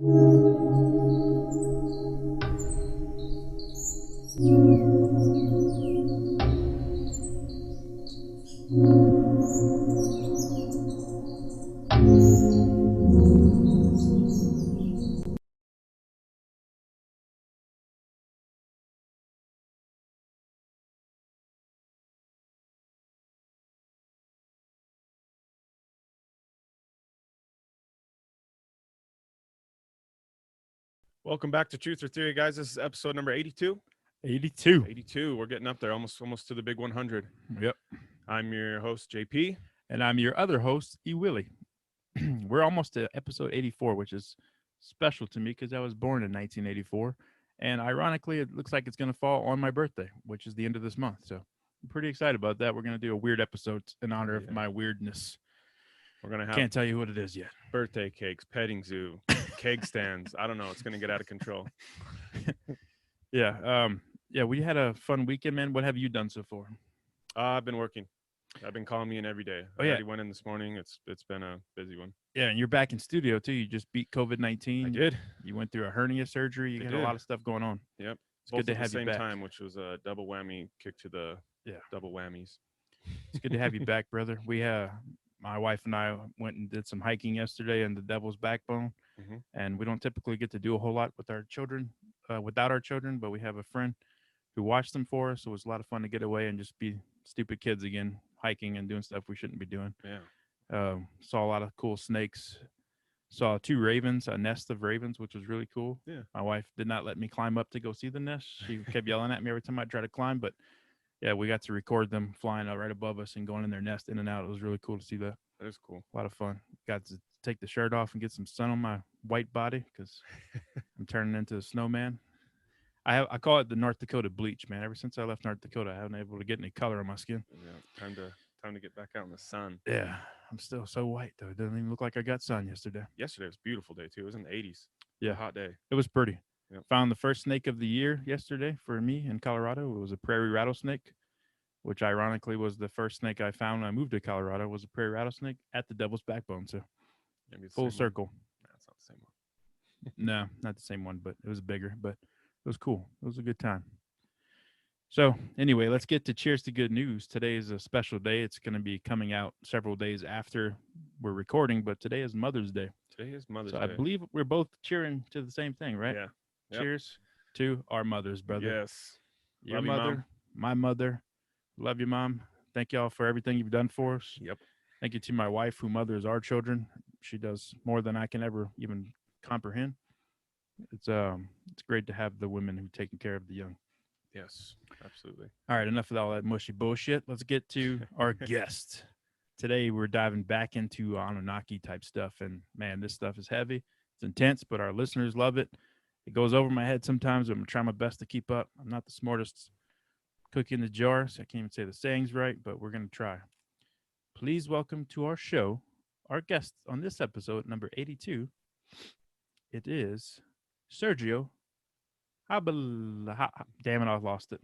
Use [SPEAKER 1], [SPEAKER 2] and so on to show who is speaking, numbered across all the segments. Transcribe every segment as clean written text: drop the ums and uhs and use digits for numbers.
[SPEAKER 1] Welcome back to Truth or Theory, guys. This is episode number 82.
[SPEAKER 2] 82.
[SPEAKER 1] 82. We're getting up there, almost to the big 100.
[SPEAKER 2] Yep.
[SPEAKER 1] I'm your host, JP.
[SPEAKER 2] And I'm your other host, E. Willie. We're almost to episode 84, which is special to me because I was born in 1984. And ironically, it looks like it's going to fall on my birthday, which is the end of this month. So I'm pretty excited about that. We're going to do a weird episode in honor of my weirdness.
[SPEAKER 1] We're going to have
[SPEAKER 2] Can't tell you what it is yet.
[SPEAKER 1] Birthday cakes, petting zoo, keg stands. I don't know. It's going to get out of control.
[SPEAKER 2] Yeah. We had a fun weekend, man. What have you done so far?
[SPEAKER 1] I've been working. I've been calling me in every day.
[SPEAKER 2] Oh,
[SPEAKER 1] I
[SPEAKER 2] yeah.
[SPEAKER 1] already went in this morning. It's been a busy one.
[SPEAKER 2] Yeah, and you're back in studio, too. You just beat COVID-19.
[SPEAKER 1] I did.
[SPEAKER 2] You went through a hernia surgery. You got a lot of stuff going on.
[SPEAKER 1] Yep.
[SPEAKER 2] It's good to have you back.
[SPEAKER 1] At the same time, which was a double whammy kick to the double whammies.
[SPEAKER 2] It's good to have you back, brother. My wife and I went and did some hiking yesterday in the Devil's Backbone, and we don't typically get to do a whole lot with our children, without our children, but we have a friend who watched them for us, so it was a lot of fun to get away and just be stupid kids again, hiking and doing stuff we shouldn't be doing.
[SPEAKER 1] Yeah.
[SPEAKER 2] Saw a lot of cool snakes. Saw 2 ravens, a nest of ravens, which was really cool.
[SPEAKER 1] Yeah.
[SPEAKER 2] My wife did not let me climb up to go see the nest. She kept yelling at me every time I tried to climb, but yeah, we got to record them flying out right above us and going in their nest in and out. It was really cool to see that.
[SPEAKER 1] That is cool.
[SPEAKER 2] A lot of fun. Got to take the shirt off and get some sun on my white body because I'm turning into a snowman. I call it the North Dakota bleach, man. Ever since I left North Dakota, I haven't been able to get any color on my skin.
[SPEAKER 1] Yeah, time to get back out in the sun.
[SPEAKER 2] Yeah, I'm still so white though. It doesn't even look like I got sun yesterday.
[SPEAKER 1] Yesterday was a beautiful day too. It was in the 80s.
[SPEAKER 2] Yeah,
[SPEAKER 1] a hot day.
[SPEAKER 2] It was pretty.
[SPEAKER 1] Yep.
[SPEAKER 2] Found the first snake of the year yesterday for me in Colorado. It was a prairie rattlesnake, which ironically was the first snake I found when I moved to Colorado. Was a prairie rattlesnake at the Devil's Backbone. So full circle.
[SPEAKER 1] No, it's not the same one.
[SPEAKER 2] No, not the same one, but it was bigger. But it was cool. It was a good time. So anyway, let's get to cheers to good news. Today is a special day. It's going to be coming out several days after we're recording, but today is Mother's Day.
[SPEAKER 1] Today is Mother's Day.
[SPEAKER 2] So I believe we're both cheering to the same thing, right?
[SPEAKER 1] Yeah. Yep.
[SPEAKER 2] Cheers to our mothers, brother.
[SPEAKER 1] Yes.
[SPEAKER 2] Your
[SPEAKER 1] Love you,
[SPEAKER 2] mother,
[SPEAKER 1] Mom.
[SPEAKER 2] my mother. Love you, Mom. Thank y'all for everything you've done for us.
[SPEAKER 1] Yep.
[SPEAKER 2] Thank you to my wife who mothers our children. She does more than I can ever even comprehend. It's great to have the women who are taking care of the young.
[SPEAKER 1] Yes, absolutely.
[SPEAKER 2] All right, enough of all that mushy bullshit. Let's get to our guest. Today, we're diving back into Annunaki type stuff. And man, this stuff is heavy. It's intense, but our listeners love it. It goes over my head sometimes, but I'm going to try my best to keep up. I'm not the smartest cookie in the jar, so I can't even say the sayings right, but we're going to try. Please welcome to our show, our guest on this episode, number 82. It is Sergio Damn it, I lost it.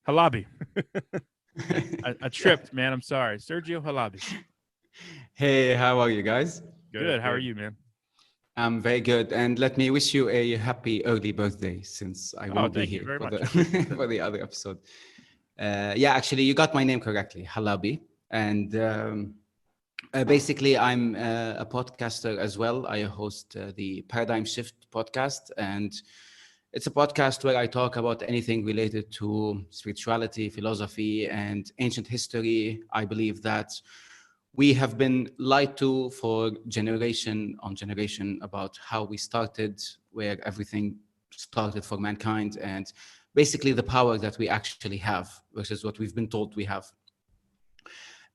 [SPEAKER 2] Halabi. I tripped, man. I'm sorry. Sergio Halabi.
[SPEAKER 3] Hey, how are you guys?
[SPEAKER 2] Good. How are you, man?
[SPEAKER 3] I'm very good. And let me wish you a happy early birthday since I won't be here
[SPEAKER 2] for
[SPEAKER 3] for the other episode. Actually, you got my name correctly, Halabi. And basically, I'm a podcaster as well. I host the Paradigm Shift podcast. And it's a podcast where I talk about anything related to spirituality, philosophy, and ancient history. I believe that we have been lied to for generation on generation about how we started, where everything started for mankind, and basically the power that we actually have versus what we've been told we have.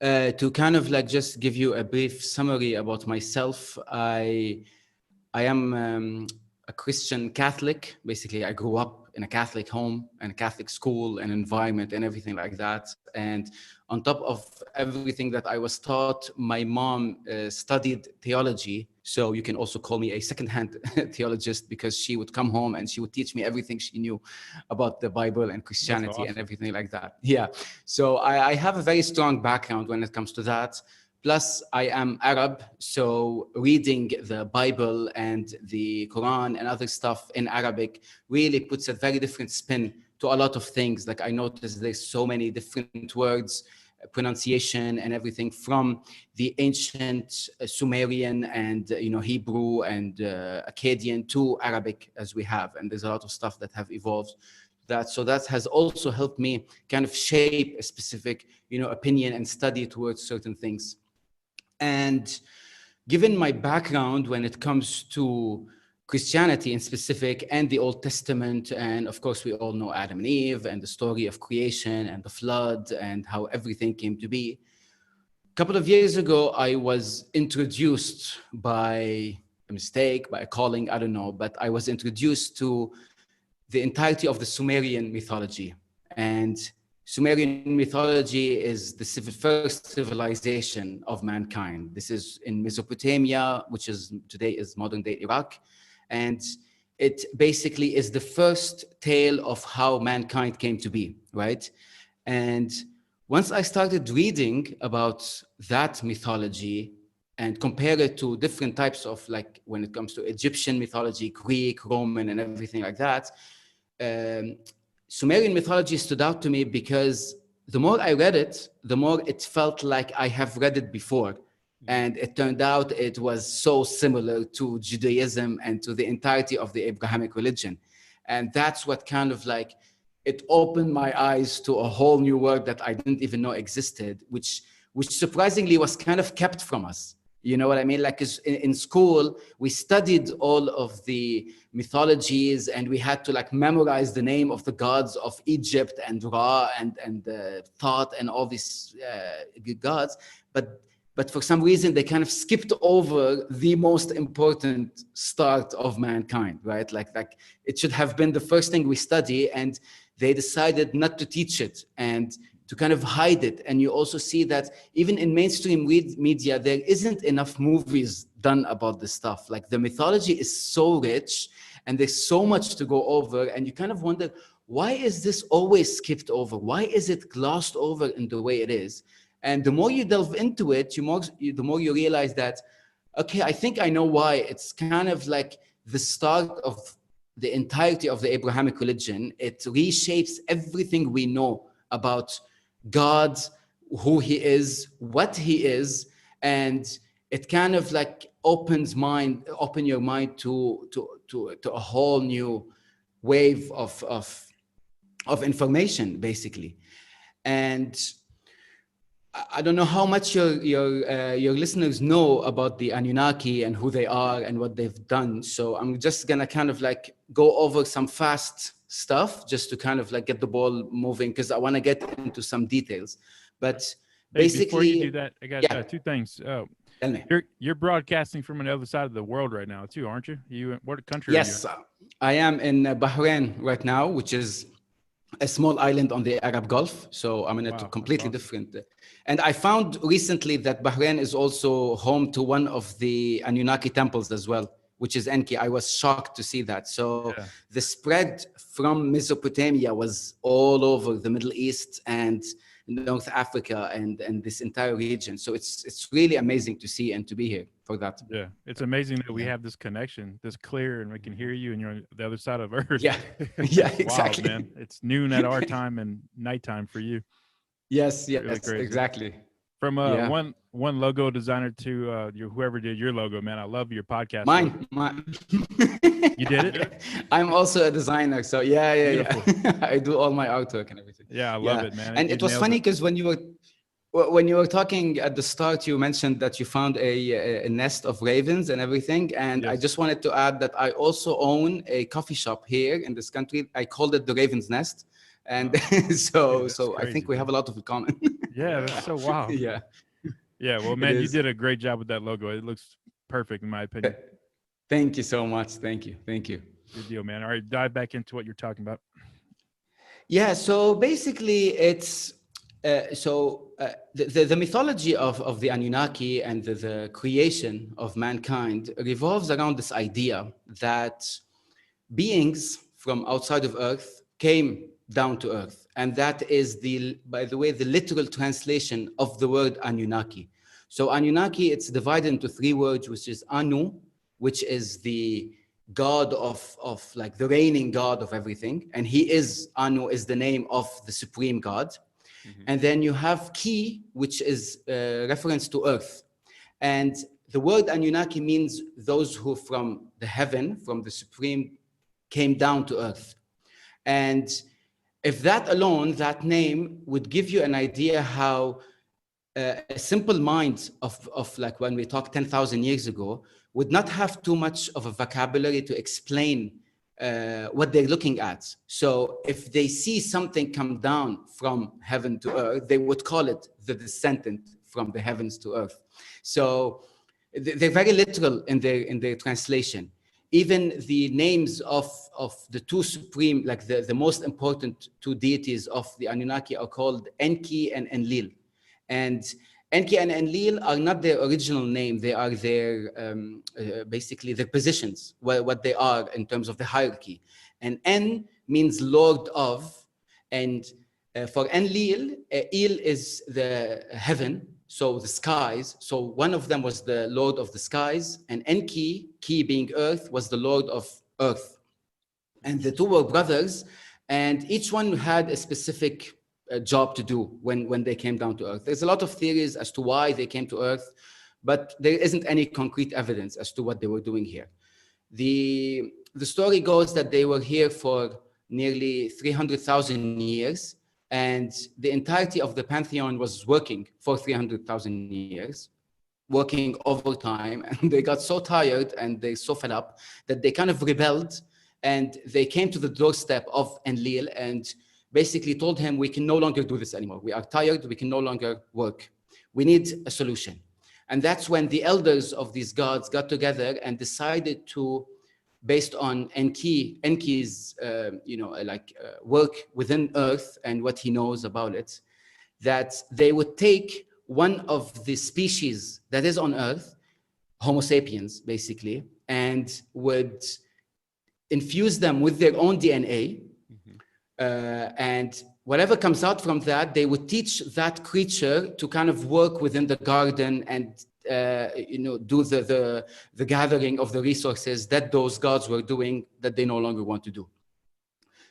[SPEAKER 3] To kind of like just give you a brief summary about myself, I am a Christian Catholic. Basically, I grew up in a Catholic home and a Catholic school and environment and everything like that. And on top of everything that I was taught, my mom studied theology. So you can also call me a secondhand theologist, because she would come home and she would teach me everything she knew about the Bible and Christianity and everything like that. Yeah. So I have a very strong background when it comes to that. Plus, I am Arab, so reading the Bible and the Quran and other stuff in Arabic really puts a very different spin to a lot of things. Like I noticed there's so many different words, pronunciation and everything from the ancient Sumerian and Hebrew and Akkadian to Arabic as we have. And there's a lot of stuff that have evolved so that has also helped me kind of shape a specific opinion and study towards certain things. And given my background when it comes to Christianity in specific and the Old Testament, and of course we all know Adam and Eve and the story of creation and the flood and how everything came to be. A couple of years ago, I was introduced by a mistake, by a calling, I don't know, but I was introduced to the entirety of the Sumerian mythology. And Sumerian mythology is the first civilization of mankind. This is in Mesopotamia, which is today is modern day Iraq. And it basically is the first tale of how mankind came to be, right? And once I started reading about that mythology and compare it to different types of, like when it comes to Egyptian mythology, Greek, Roman, and everything like that, Sumerian mythology stood out to me because the more I read it, the more it felt like I have read it before. And it turned out it was so similar to Judaism and to the entirety of the Abrahamic religion. And that's what kind of like, it opened my eyes to a whole new world that I didn't even know existed, which surprisingly was kind of kept from us. You know what I mean? Like in school, we studied all of the mythologies and we had to like memorize the name of the gods of Egypt and Ra and Thoth and all these gods. But for some reason, they kind of skipped over the most important start of mankind, right? Like it should have been the first thing we study, and they decided not to teach it and to kind of hide it. And you also see that even in mainstream media, there isn't enough movies done about this stuff. Like the mythology is so rich and there's so much to go over. And you kind of wonder, why is this always skipped over? Why is it glossed over in the way it is? And the more you delve into it, the more you realize that, okay, I think I know why. It's kind of like the start of the entirety of the Abrahamic religion. It reshapes everything we know about God, who he is, what he is, and it kind of like open your mind to a whole new wave of information, basically. And I don't know how much your listeners know about the Anunnaki and who they are and what they've done. So I'm just gonna kind of like go over some fast stuff just to kind of like get the ball moving, because I want to get into some details. But basically,
[SPEAKER 2] before you do that, I got two things.
[SPEAKER 3] Tell me.
[SPEAKER 2] You're broadcasting from the other side of the world right now too, aren't you? What country?
[SPEAKER 3] Yes,
[SPEAKER 2] are you in?
[SPEAKER 3] I am in Bahrain right now, which is a small island on the Arab Gulf. So I'm in a completely different. And I found recently that Bahrain is also home to one of the Anunnaki temples as well, which is Enki. I was shocked to see that. So the spread from Mesopotamia was all over the Middle East and North Africa and this entire region. So it's really amazing to see and to be here for that.
[SPEAKER 2] Yeah, it's amazing that we have this connection, this clear, and we can hear you and you're on the other side of Earth.
[SPEAKER 3] Yeah, exactly.
[SPEAKER 2] Wow, man. It's noon at our time and nighttime for you.
[SPEAKER 3] Yes,
[SPEAKER 2] Really
[SPEAKER 3] exactly.
[SPEAKER 2] From one logo designer to whoever did your logo, man. I love your podcast.
[SPEAKER 3] Mine.
[SPEAKER 2] You did it?
[SPEAKER 3] I'm also a designer, so yeah. I do all my artwork and everything.
[SPEAKER 2] Yeah, I love it, man.
[SPEAKER 3] And it was funny because when you were talking at the start, you mentioned that you found a nest of ravens and everything. And I just wanted to add that I also own a coffee shop here in this country. I called it the Raven's Nest. And so I think we have a lot of in common.
[SPEAKER 2] Yeah, that's so wild.
[SPEAKER 3] Yeah.
[SPEAKER 2] Well, man, you did a great job with that logo. It looks perfect in my opinion.
[SPEAKER 3] Thank you so much. Thank you.
[SPEAKER 2] Good deal, man. All right, dive back into what you're talking about.
[SPEAKER 3] Yeah, so basically it's the mythology of the Anunnaki and the creation of mankind revolves around this idea that beings from outside of Earth came down to Earth. And that is, by the way, the literal translation of the word Anunnaki. So Anunnaki, it's divided into three words, which is Anu, which is the god of like the reigning god of everything. And he is, Anu is the name of the supreme god. And then you have Ki, which is reference to earth. And the word Anunnaki means those who from the heaven, from the supreme, came down to earth. And if that alone, that name would give you an idea how a simple mind of like when we talk 10,000 years ago would not have too much of a vocabulary to explain what they're looking at. So if they see something come down from heaven to earth, they would call it the descendant from the heavens to earth. So they're very literal in their translation. Even the names of the two supreme, like the most important two deities of the Anunnaki are called Enki and Enlil. And Enki and Enlil are not their original name. They are their, basically their positions, what they are in terms of the hierarchy. And En means Lord of, and for Enlil, Il is the heaven, so the skies. So one of them was the Lord of the skies, and Enki, Ki being earth, was the Lord of earth. And the two were brothers, and each one had a specific job to do when they came down to earth. There's a lot of theories as to why they came to earth, but there isn't any concrete evidence as to what they were doing here. The story goes that they were here for nearly 300,000 years, and the entirety of the pantheon was working for 300,000 years, working overtime, and they got so tired and they so fed up that they kind of rebelled, and they came to the doorstep of Enlil and basically told him, we can no longer do this anymore. We are tired, we can no longer work. We need a solution. And that's when the elders of these gods got together and decided to, based on Enki's work within earth and what he knows about it, that they would take one of the species that is on earth, Homo sapiens basically, and would infuse them with their own DNA, and whatever comes out from that, they would teach that creature to kind of work within the garden and do the gathering of the resources that those gods were doing that they no longer want to do.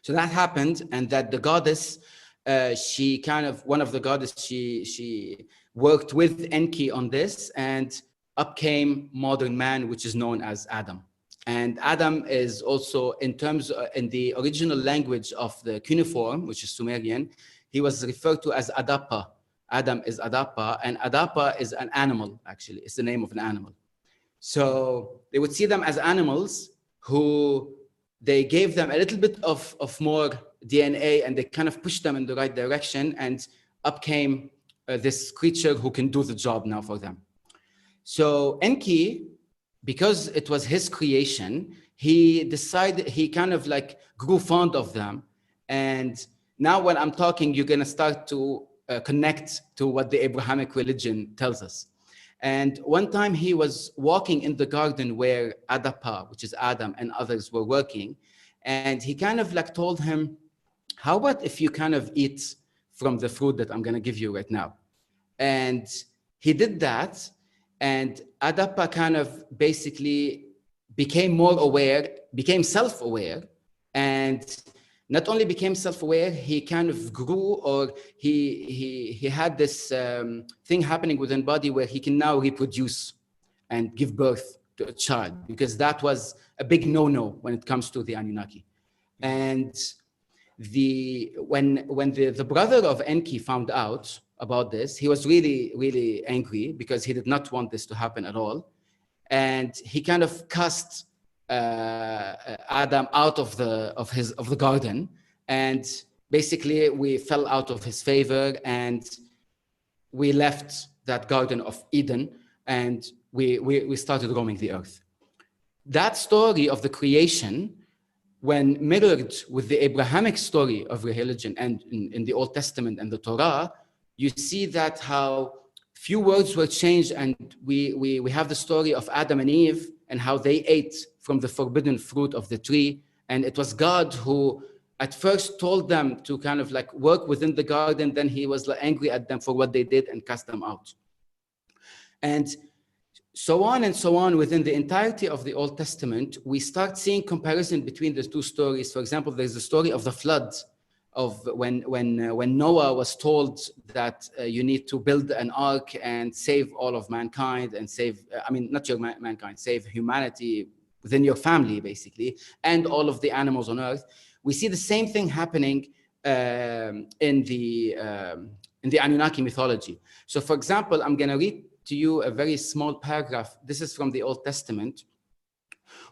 [SPEAKER 3] So that happened, and that the goddess, one of the goddess, she worked with Enki on this, and up came modern man, which is known as Adam. And Adam is also, in the original language of the cuneiform, which is Sumerian, he was referred to as Adapa. Adam is Adapa, and Adapa is an animal, actually. It's the name of an animal. So they would see them as animals who they gave them a little bit of more DNA, and they kind of pushed them in the right direction, and up came this creature who can do the job now for them. So Enki, because it was his creation, he decided, he kind of like grew fond of them. And now when I'm talking, you're going to start to connect to what the Abrahamic religion tells us. And one time he was walking in the garden where Adapa, which is Adam, and others were working. And he kind of like told him, how about if you kind of eat from the fruit that I'm going to give you right now? And he did that. And Adapa kind of basically became more aware, became self-aware, and not only became self-aware, he kind of grew, or he had this thing happening within body where he can now reproduce and give birth to a child, because that was a big no-no when it comes to the Anunnaki. And when the brother of Enki found out about this, he was really, really angry because he did not want this to happen at all. And he kind of cast Adam out of the garden, and basically we fell out of his favor, and we left that Garden of Eden, and we started roaming the earth. That story of the creation, when mirrored with the Abrahamic story of religion and in the Old Testament and the Torah, you see that how few words were changed, and we have the story of Adam and Eve and how they ate from the forbidden fruit of the tree. And it was God who at first told them to kind of like work within the garden, then he was like angry at them for what they did and cast them out. And so on and so on within the entirety of the Old Testament, we start seeing comparison between the two stories. For example, there's the story of the flood, of when Noah was told that you need to build an ark and save all of mankind and save, not your mankind, save humanity within your family, basically, and all of the animals on earth. We see the same thing happening in the Anunnaki mythology. So, for example, I'm going to read to you a very small paragraph. This is from the Old Testament,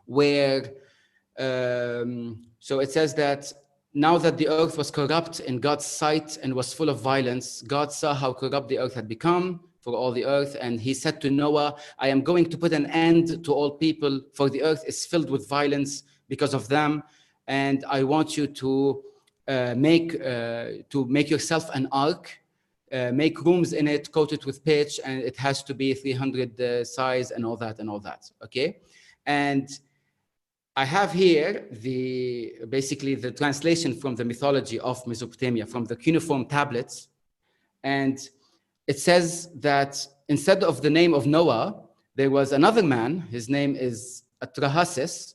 [SPEAKER 3] where so it says that now that the earth was corrupt in God's sight and was full of violence, God saw how corrupt the earth had become for all the earth, and he said to Noah, I am going to put an end to all people, for the earth is filled with violence because of them, and I want you to make yourself an ark, make rooms in it, coat it with pitch, and it has to be 300 size and all that, okay? And I have here basically the translation from the mythology of Mesopotamia, from the cuneiform tablets. And it says that instead of the name of Noah, there was another man. His name is Atrahasis.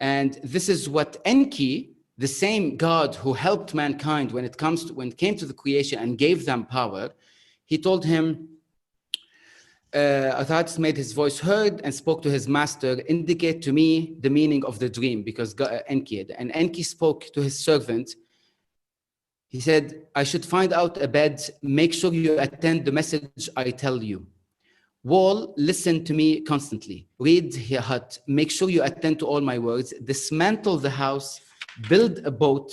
[SPEAKER 3] And this is what Enki, the same God who helped mankind when it came to the creation and gave them power, he told him, Atrahasis made his voice heard and spoke to his master, indicate to me the meaning of the dream, because Enki had. And Enki spoke to his servant. He said, I should find out a bed, make sure you attend the message I tell you. Wall, listen to me constantly. Read your hut, make sure you attend to all my words. Dismantle the house, build a boat,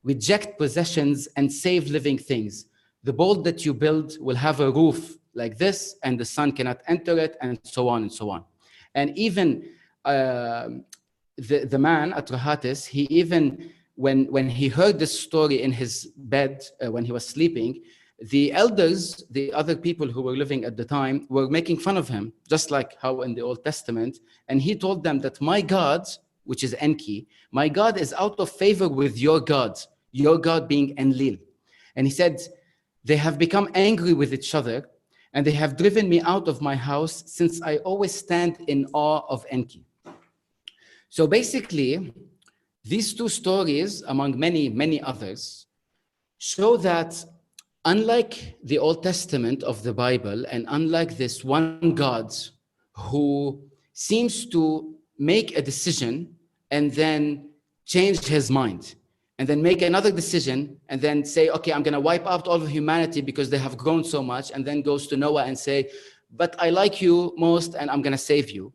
[SPEAKER 3] reject possessions, and save living things. The boat that you build will have a roof like this, and the sun cannot enter it, and so on and so on. And even the man, Atrahasis, he even, when he heard this story in his bed, when he was sleeping, the elders, the other people who were living at the time, were making fun of him, just like how in the Old Testament. And he told them that my God, which is Enki, my God is out of favor with your God being Enlil. And he said, they have become angry with each other, and they have driven me out of my house, since I always stand in awe of Enki. So basically, these two stories, among many, many others, show that unlike the Old Testament of the Bible, and unlike this one God who seems to make a decision and then change his mind, and then make another decision and then say, okay, I'm going to wipe out all of humanity because they have grown so much, and then goes to Noah and say, but I like you most and I'm going to save you.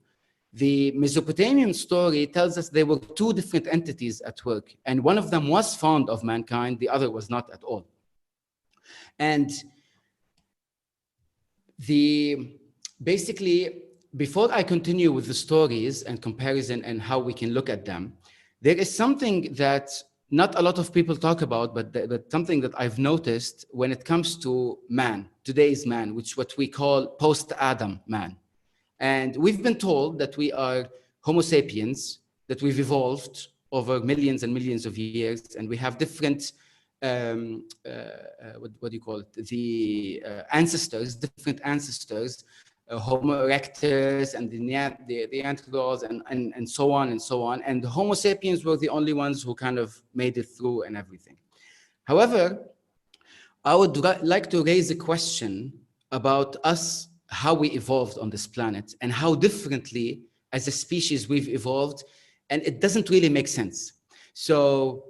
[SPEAKER 3] The Mesopotamian story tells us there were two different entities at work, and one of them was fond of mankind, the other was not at all. And basically, before I continue with the stories and comparison and how we can look at them, there is something that not a lot of people talk about, but something that I've noticed when it comes to man, today's man, which what we call post-Adam man. And we've been told that we are Homo sapiens, that we've evolved over millions and millions of years, and we have different, what do you call it? The ancestors, different ancestors, Homo erectus and the Neanderthals and so on and so on. And the Homo sapiens were the only ones who kind of made it through and everything. However, I would like to raise a question about us, how we evolved on this planet, and how differently as a species we've evolved, and it doesn't really make sense. So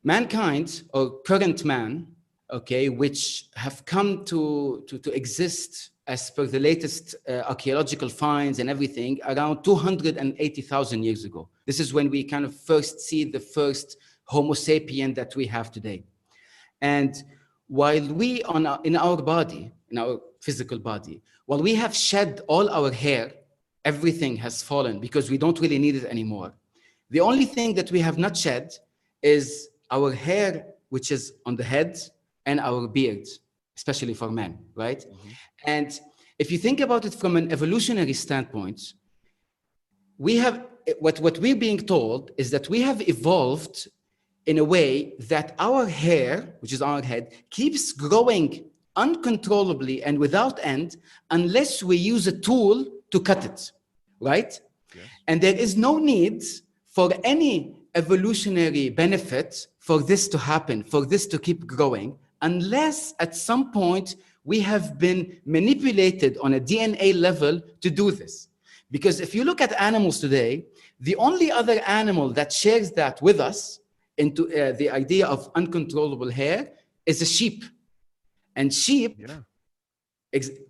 [SPEAKER 3] mankind, or current man, okay, which have come to exist as per the latest archaeological finds and everything, around 280,000 years ago. This is when we kind of first see the first Homo sapien that we have today. And while we, in our body, in our physical body, while we have shed all our hair, everything has fallen because we don't really need it anymore. The only thing that we have not shed is our hair, which is on the head, and our beards, especially for men, right? Mm-hmm. And if you think about it from an evolutionary standpoint, we have, what we're being told is that we have evolved in a way that our hair, which is our head, keeps growing uncontrollably and without end unless we use a tool to cut it, right?
[SPEAKER 1] Yes.
[SPEAKER 3] And there is no need for any evolutionary benefit for this to happen, for this to keep growing, unless at some point we have been manipulated on a DNA level to do this. Because if you look at animals today, the only other animal that shares that with us into the idea of uncontrollable hair is a sheep. And sheep,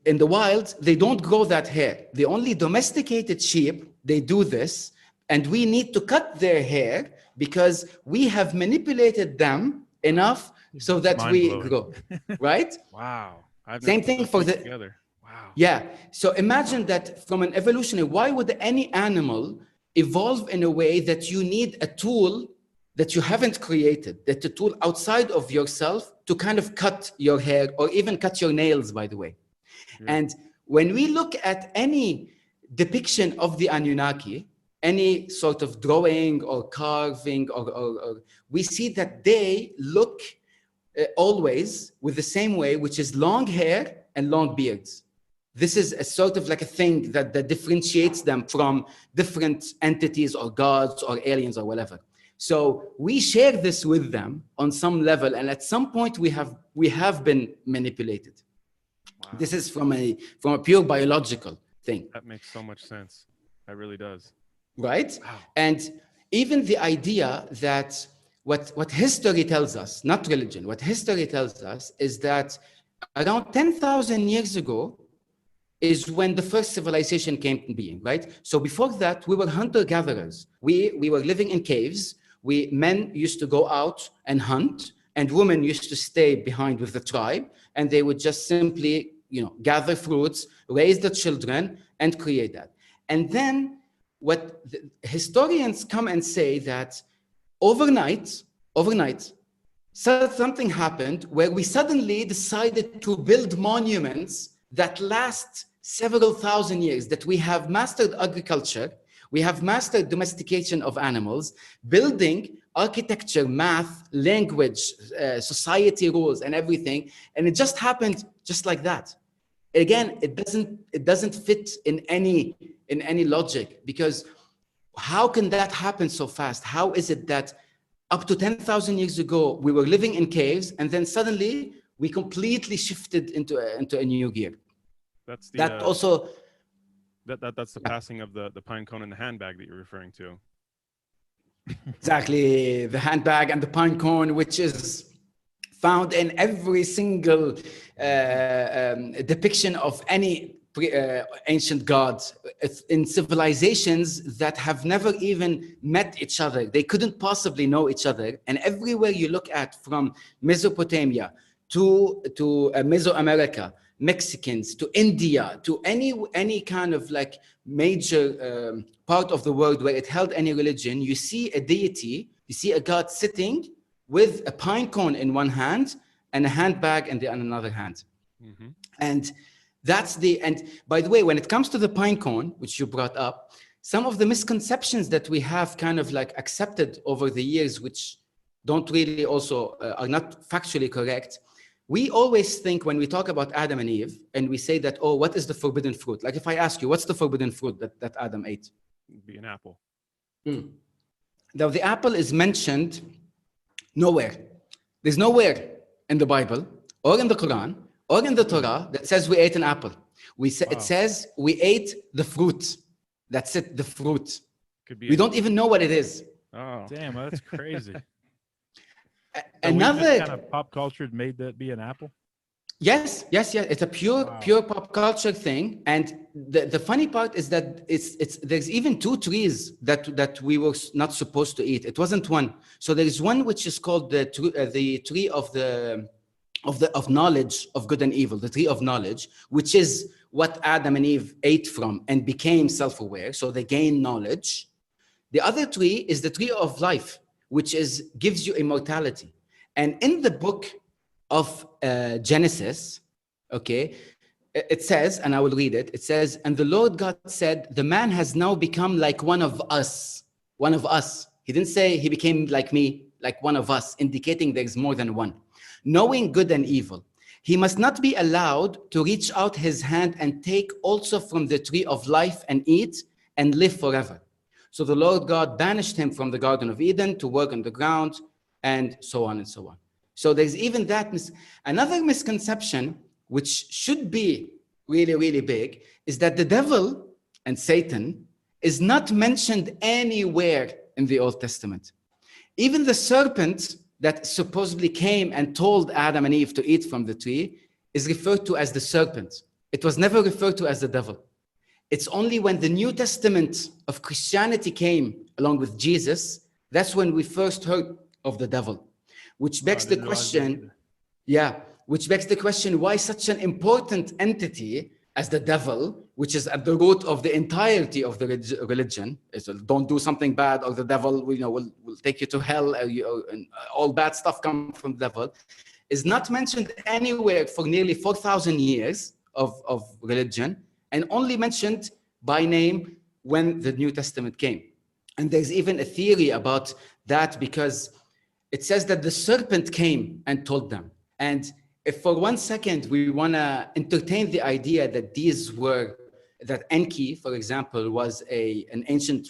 [SPEAKER 3] in the wild, they don't grow that hair. The only domesticated sheep, they do this, and we need to cut their hair because we have manipulated them enough so that we grow, right?
[SPEAKER 1] Wow.
[SPEAKER 3] Same thing for the
[SPEAKER 1] together. Wow.
[SPEAKER 3] Yeah. So imagine that from an evolutionary, why would any animal evolve in a way that you need a tool that you haven't created, that a tool outside of yourself to kind of cut your hair or even cut your nails, by the way. Yeah. And when we look at any depiction of the Anunnaki, any sort of drawing or carving, or we see that they look always with the same way, which is long hair and long beards. This is a sort of like a thing that differentiates them from different entities or gods or aliens or whatever. So we share this with them on some level, and at some point we have been manipulated. Wow. This is from a pure biological thing.
[SPEAKER 1] That makes so much sense. That really does.
[SPEAKER 3] Right?
[SPEAKER 1] Wow.
[SPEAKER 3] And even the idea that what history tells us, not religion, what history tells us is that around 10,000 years ago is when the first civilization came to being, right? So before that, we were hunter-gatherers. We were living in caves. Men used to go out and hunt, and women used to stay behind with the tribe, and they would just simply, gather fruits, raise the children, and create that. And then what the historians come and say that overnight, something happened where we suddenly decided to build monuments that last several thousand years, that we have mastered agriculture, we have mastered domestication of animals, building, architecture, math, language, society rules, and everything. And it just happened just like that. Again, it doesn't fit in any logic, because how can that happen so fast? How is it that up to 10,000 years ago, we were living in caves, and then suddenly we completely shifted into a new gear?
[SPEAKER 1] That's the passing of the pine cone and the handbag that you're referring to.
[SPEAKER 3] Exactly, the handbag and the pine cone, which is found in every single depiction of any ancient gods in civilizations that have never even met each other. They couldn't possibly know each other. And everywhere you look at, from Mesopotamia to Mesoamerica, Mexicans, to India, to any kind of like major part of the world where it held any religion, you see a deity, you see a god sitting with a pine cone in one hand and a handbag in another hand. Mm-hmm. And by the way, when it comes to the pine cone, which you brought up, some of the misconceptions that we have kind of like accepted over the years, which don't really also are not factually correct. We always think, when we talk about Adam and Eve, and we say that, oh, what is the forbidden fruit? Like if I ask you, what's the forbidden fruit that Adam ate?
[SPEAKER 1] It'd be an apple.
[SPEAKER 3] Now, the apple is mentioned nowhere. There's nowhere in the Bible or in the Quran or in the Torah that says we ate an apple. It says we ate the fruit. That's it, the fruit. We don't even know what it is.
[SPEAKER 1] Oh,
[SPEAKER 2] damn, that's crazy.
[SPEAKER 3] Another
[SPEAKER 2] kind of pop culture made that be an apple.
[SPEAKER 3] Yes. It's a pure pop culture thing. And the funny part is that there's even two trees that we were not supposed to eat. It wasn't one. So there is one which is called the tree of knowledge of good and evil, the tree of knowledge, which is what Adam and Eve ate from and became self-aware. So they gain knowledge. The other tree is the tree of life, which gives you immortality. And in the book of Genesis, okay, it says, and I will read it, it says, and the Lord God said, the man has now become like one of us. One of us. He didn't say he became like me, like one of us, indicating there's more than one. Knowing good and evil. he must not be allowed to reach out his hand and take also from the tree of life and eat and live forever. So the Lord God banished him from the Garden of Eden to work on the ground, and so on and so on. So there's even that. Another misconception, which should be really, really big, is that the devil and Satan is not mentioned anywhere in the Old Testament. Even the serpent that supposedly came and told Adam and Eve to eat from the tree is referred to as the serpent. It was never referred to as the devil. It's only when the New Testament of Christianity came along with Jesus, that's when we first heard of the devil, which begs the question, why such an important entity as the devil, which is at the root of the entirety of the religion, is don't do something bad or the devil will take you to hell, and all bad stuff comes from the devil, is not mentioned anywhere for nearly 4,000 years of religion, and only mentioned by name when the New Testament came. And there's even a theory about that, because it says that the serpent came and told them. And if for 1 second we want to entertain the idea that Enki, for example, was an ancient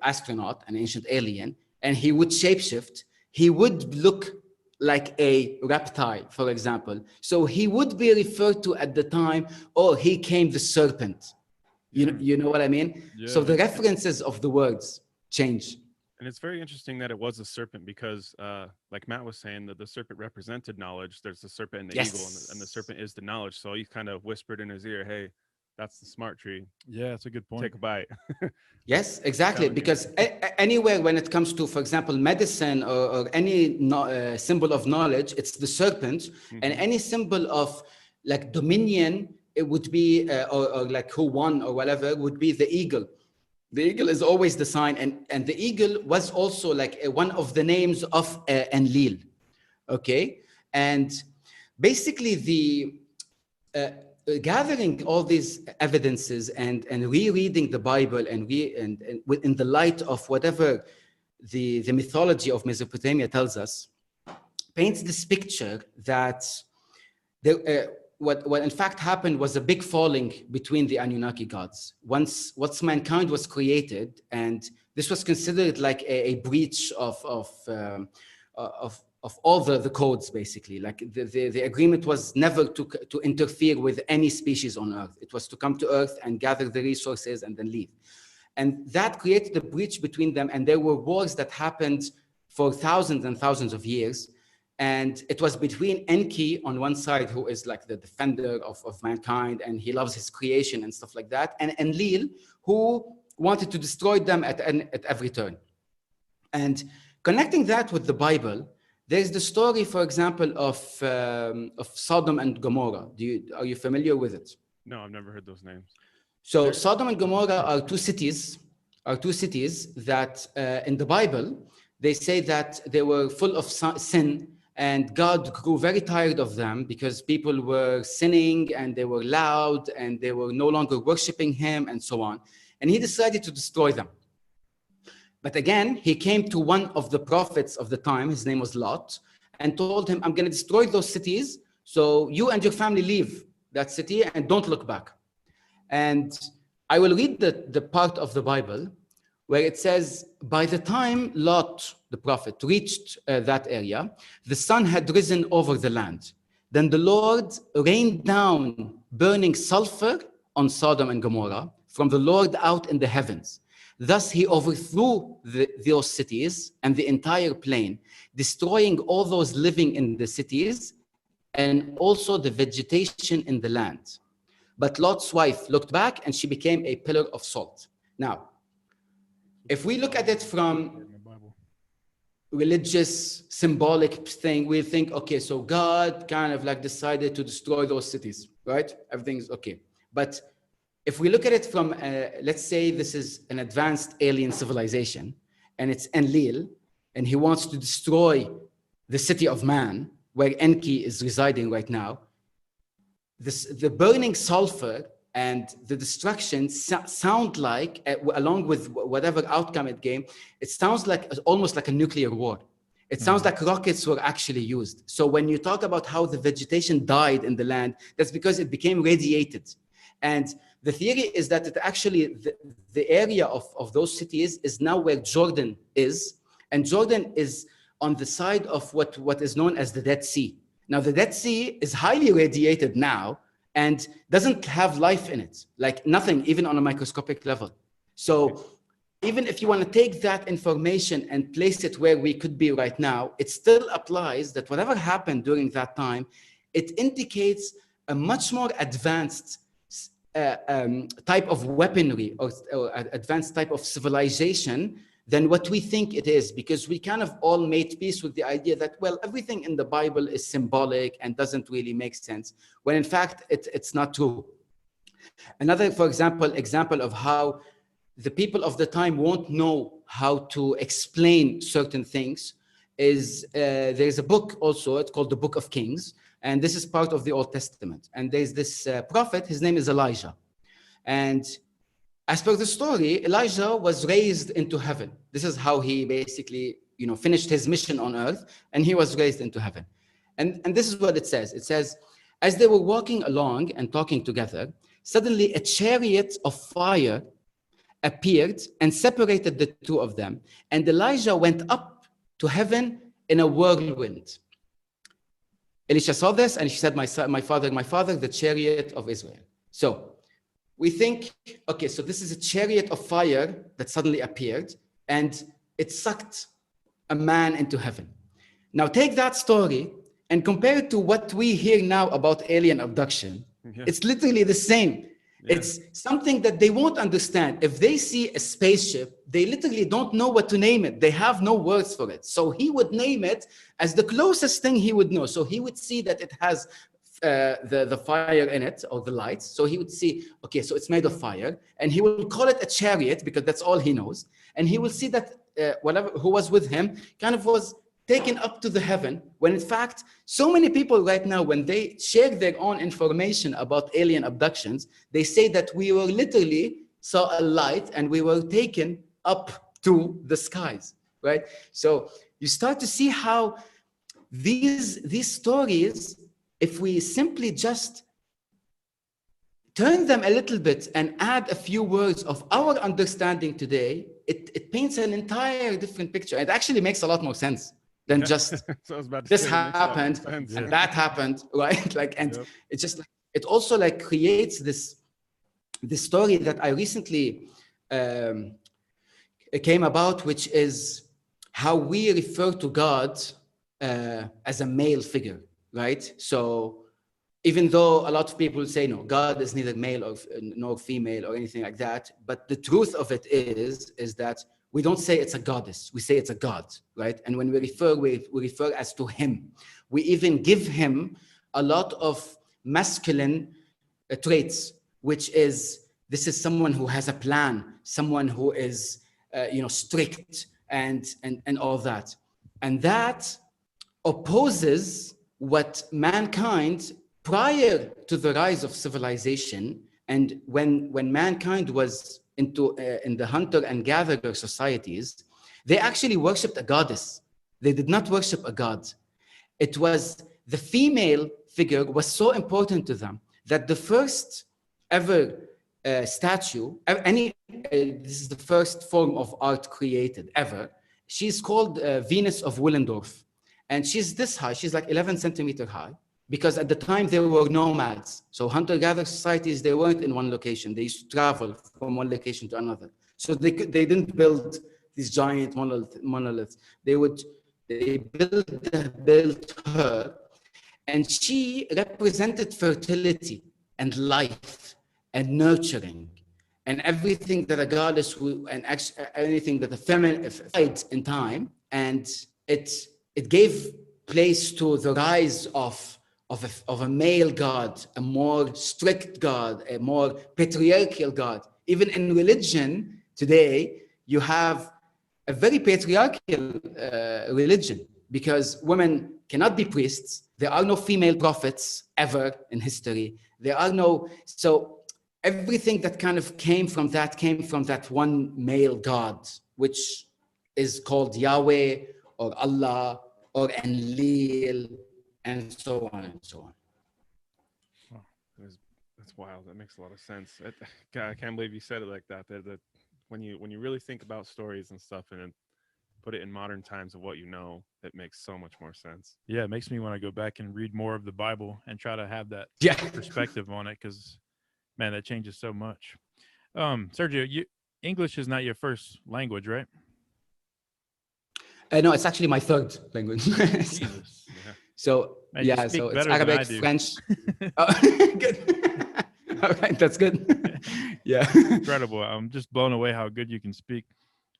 [SPEAKER 3] astronaut, an ancient alien, and he would shapeshift, he would look like a reptile, for example. So he would be referred to at the time, he came the serpent. You know what I mean?
[SPEAKER 1] Yeah.
[SPEAKER 3] So the references of the words change.
[SPEAKER 1] And it's very interesting that it was a serpent because, like Matt was saying, that the serpent represented knowledge. There's the serpent and the eagle, and the serpent is the knowledge. So he kind of whispered in his ear, hey, that's the smart tree.
[SPEAKER 2] Yeah, that's a good point.
[SPEAKER 1] Take a bite.
[SPEAKER 3] Yes, exactly. Because anywhere when it comes to, for example, medicine or any symbol of knowledge, it's the serpent. Mm-hmm. And any symbol of like dominion, it would be, or like who won or whatever, would be the eagle. The eagle is always the sign. And the eagle was also like one of the names of Enlil. Okay. And basically the gathering all these evidences and rereading the Bible and in the light of whatever the mythology of Mesopotamia tells us, paints this picture that what in fact happened was a big falling between the Anunnaki gods. Once mankind was created, and this was considered like a breach of all the codes, basically. Like the agreement was never to interfere with any species on Earth. It was to come to Earth and gather the resources and then leave. And that created a breach between them. And there were wars that happened for thousands and thousands of years. And it was between Enki on one side, who is like the defender of mankind, and he loves his creation and stuff like that, and Enlil, who wanted to destroy them at every turn. And connecting that with the Bible, there's the story, for example, of Sodom and Gomorrah. Are you familiar with it?
[SPEAKER 1] No, I've never heard those names.
[SPEAKER 3] So Sodom and Gomorrah are two cities that in the Bible, they say that they were full of sin, and God grew very tired of them because people were sinning and they were loud and they were no longer worshiping him and so on. And he decided to destroy them. But again, he came to one of the prophets of the time, his name was Lot, and told him, I'm going to destroy those cities, so you and your family leave that city and don't look back. And I will read the part of the Bible where it says, by the time Lot, the prophet, reached that area, the sun had risen over the land. Then the Lord rained down burning sulfur on Sodom and Gomorrah from the Lord out in the heavens. Thus he overthrew those cities and the entire plain, destroying all those living in the cities and also the vegetation in the land. But Lot's wife looked back and she became a pillar of salt. Now, if we look at it from religious, symbolic thing, we think, okay, so God kind of like decided to destroy those cities, right? Everything's okay. But if we look at it from, let's say this is an advanced alien civilization, and it's Enlil, and he wants to destroy the city of man, where Enki is residing right now, the burning sulfur and the destruction sound like, along with whatever outcome it gave, it sounds like almost like a nuclear war. It sounds like rockets were actually used. So when you talk about how the vegetation died in the land, that's because it became radiated. And the theory is that it actually, the area of those cities is now where Jordan is. And Jordan is on the side of what is known as the Dead Sea. Now, the Dead Sea is highly radiated now and doesn't have life in it, like nothing, even on a microscopic level. So even if you want to take that information and place it where we could be right now, it still applies that whatever happened during that time, it indicates a much more advanced type of weaponry or advanced type of civilization than what we think it is, because we kind of all made peace with the idea that, well, everything in the Bible is symbolic and doesn't really make sense, when in fact it's not true. Another, for example of how the people of the time won't know how to explain certain things is there's a book also, it's called the Book of Kings, and this is part of the Old Testament. And there's this prophet, his name is Elijah. And as per the story, Elijah was raised into heaven. This is how he basically, finished his mission on earth, and he was raised into heaven. And this is what it says. It says, as they were walking along and talking together, suddenly a chariot of fire appeared and separated the two of them. And Elijah went up to heaven in a whirlwind. Elisha saw this and she said, my father, the chariot of Israel. So we think, okay, so this is a chariot of fire that suddenly appeared and it sucked a man into heaven. Now take that story and compare it to what we hear now about alien abduction. Yeah. It's literally the same. Yeah. It's something that they won't understand. If they see a spaceship, they literally don't know what to name it. They have no words for it. So he would name it as the closest thing he would know. So he would see that it has the fire in it, or the lights. So he would see, okay, so it's made of fire. And he will call it a chariot because that's all he knows. And he will see that who was with him kind of was taken up to the heaven, when in fact, so many people right now, when they share their own information about alien abductions, they say that we were literally saw a light and we were taken up to the skies, right? So you start to see how these stories, if we simply just turn them a little bit and add a few words of our understanding today, it paints an entire different picture. It actually makes a lot more sense than just this happened and that happened, right? Like, and it's just, it also like creates this story that I recently came about, which is how we refer to God as a male figure, right? So even though a lot of people say, no, God is neither male nor female or anything like that, but the truth of it is that we don't say it's a goddess, we say it's a god, right? And when we refer as to him. We even give him a lot of masculine traits, which is, this is someone who has a plan, someone who is, strict and all that. And that opposes what mankind, prior to the rise of civilization, and when mankind was in the hunter and gatherer societies, they actually worshipped a goddess. They did not worship a god. It was the female figure was so important to them that the first ever statue, this is the first form of art created ever. She's called Venus of Willendorf. And she's this high, she's like 11 centimeter high, because at the time there were nomads. So hunter-gatherer societies, they weren't in one location. They used to travel from one location to another. So they didn't build these giant monoliths. They built her, and she represented fertility and life and nurturing and everything that a goddess anything that a feminine fights in time. And it gave place to the rise of a male god, a more strict god, a more patriarchal god. Even in religion today, you have a very patriarchal religion, because women cannot be priests. There are no female prophets ever in history. So everything that kind of came from that one male god, which is called Yahweh or Allah or Enlil, and so on and so on.
[SPEAKER 1] Wow, that's wild. That makes a lot of sense. God, I can't believe you said it like that. That when you really think about stories and stuff and then put it in modern times of what you know, it makes so much more sense.
[SPEAKER 2] Yeah, it makes me want to go back and read more of the Bible and try to have that
[SPEAKER 3] Yeah.
[SPEAKER 2] perspective on it, because man, that changes so much. Sergio, English is not your first language, right?
[SPEAKER 3] No, it's actually my third language.
[SPEAKER 2] Jesus.
[SPEAKER 1] Yeah.
[SPEAKER 3] So
[SPEAKER 2] Man, you
[SPEAKER 3] yeah,
[SPEAKER 2] speak
[SPEAKER 3] so it's
[SPEAKER 2] better than I
[SPEAKER 3] Arabic,
[SPEAKER 2] do.
[SPEAKER 3] French. Oh, good. All right, that's good. Yeah.
[SPEAKER 2] Incredible. I'm just blown away how good you can speak,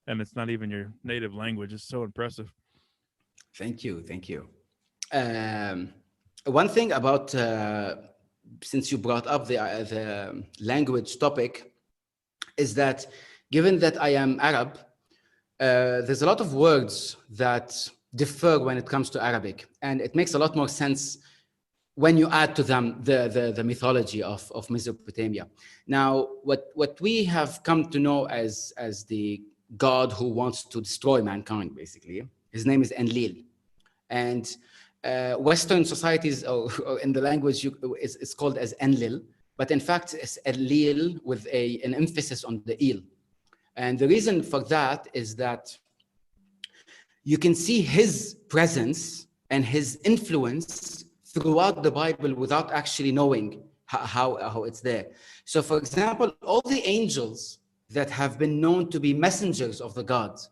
[SPEAKER 2] and it's not even your native language. It's so impressive.
[SPEAKER 3] Thank you. Thank you. One thing about since you brought up the language topic is that given that I am Arab, there's a lot of words that differ when it comes to Arabic, and it makes a lot more sense when you add to them the mythology of Mesopotamia. Now, what we have come to know as the god who wants to destroy mankind, basically, his name is Enlil. And Western societies, or in the language, it's called as Enlil, but in fact, it's Enlil with an emphasis on the il. And the reason for that is that you can see his presence and his influence throughout the Bible without actually knowing how it's there. So, for example, all the angels that have been known to be messengers of the gods,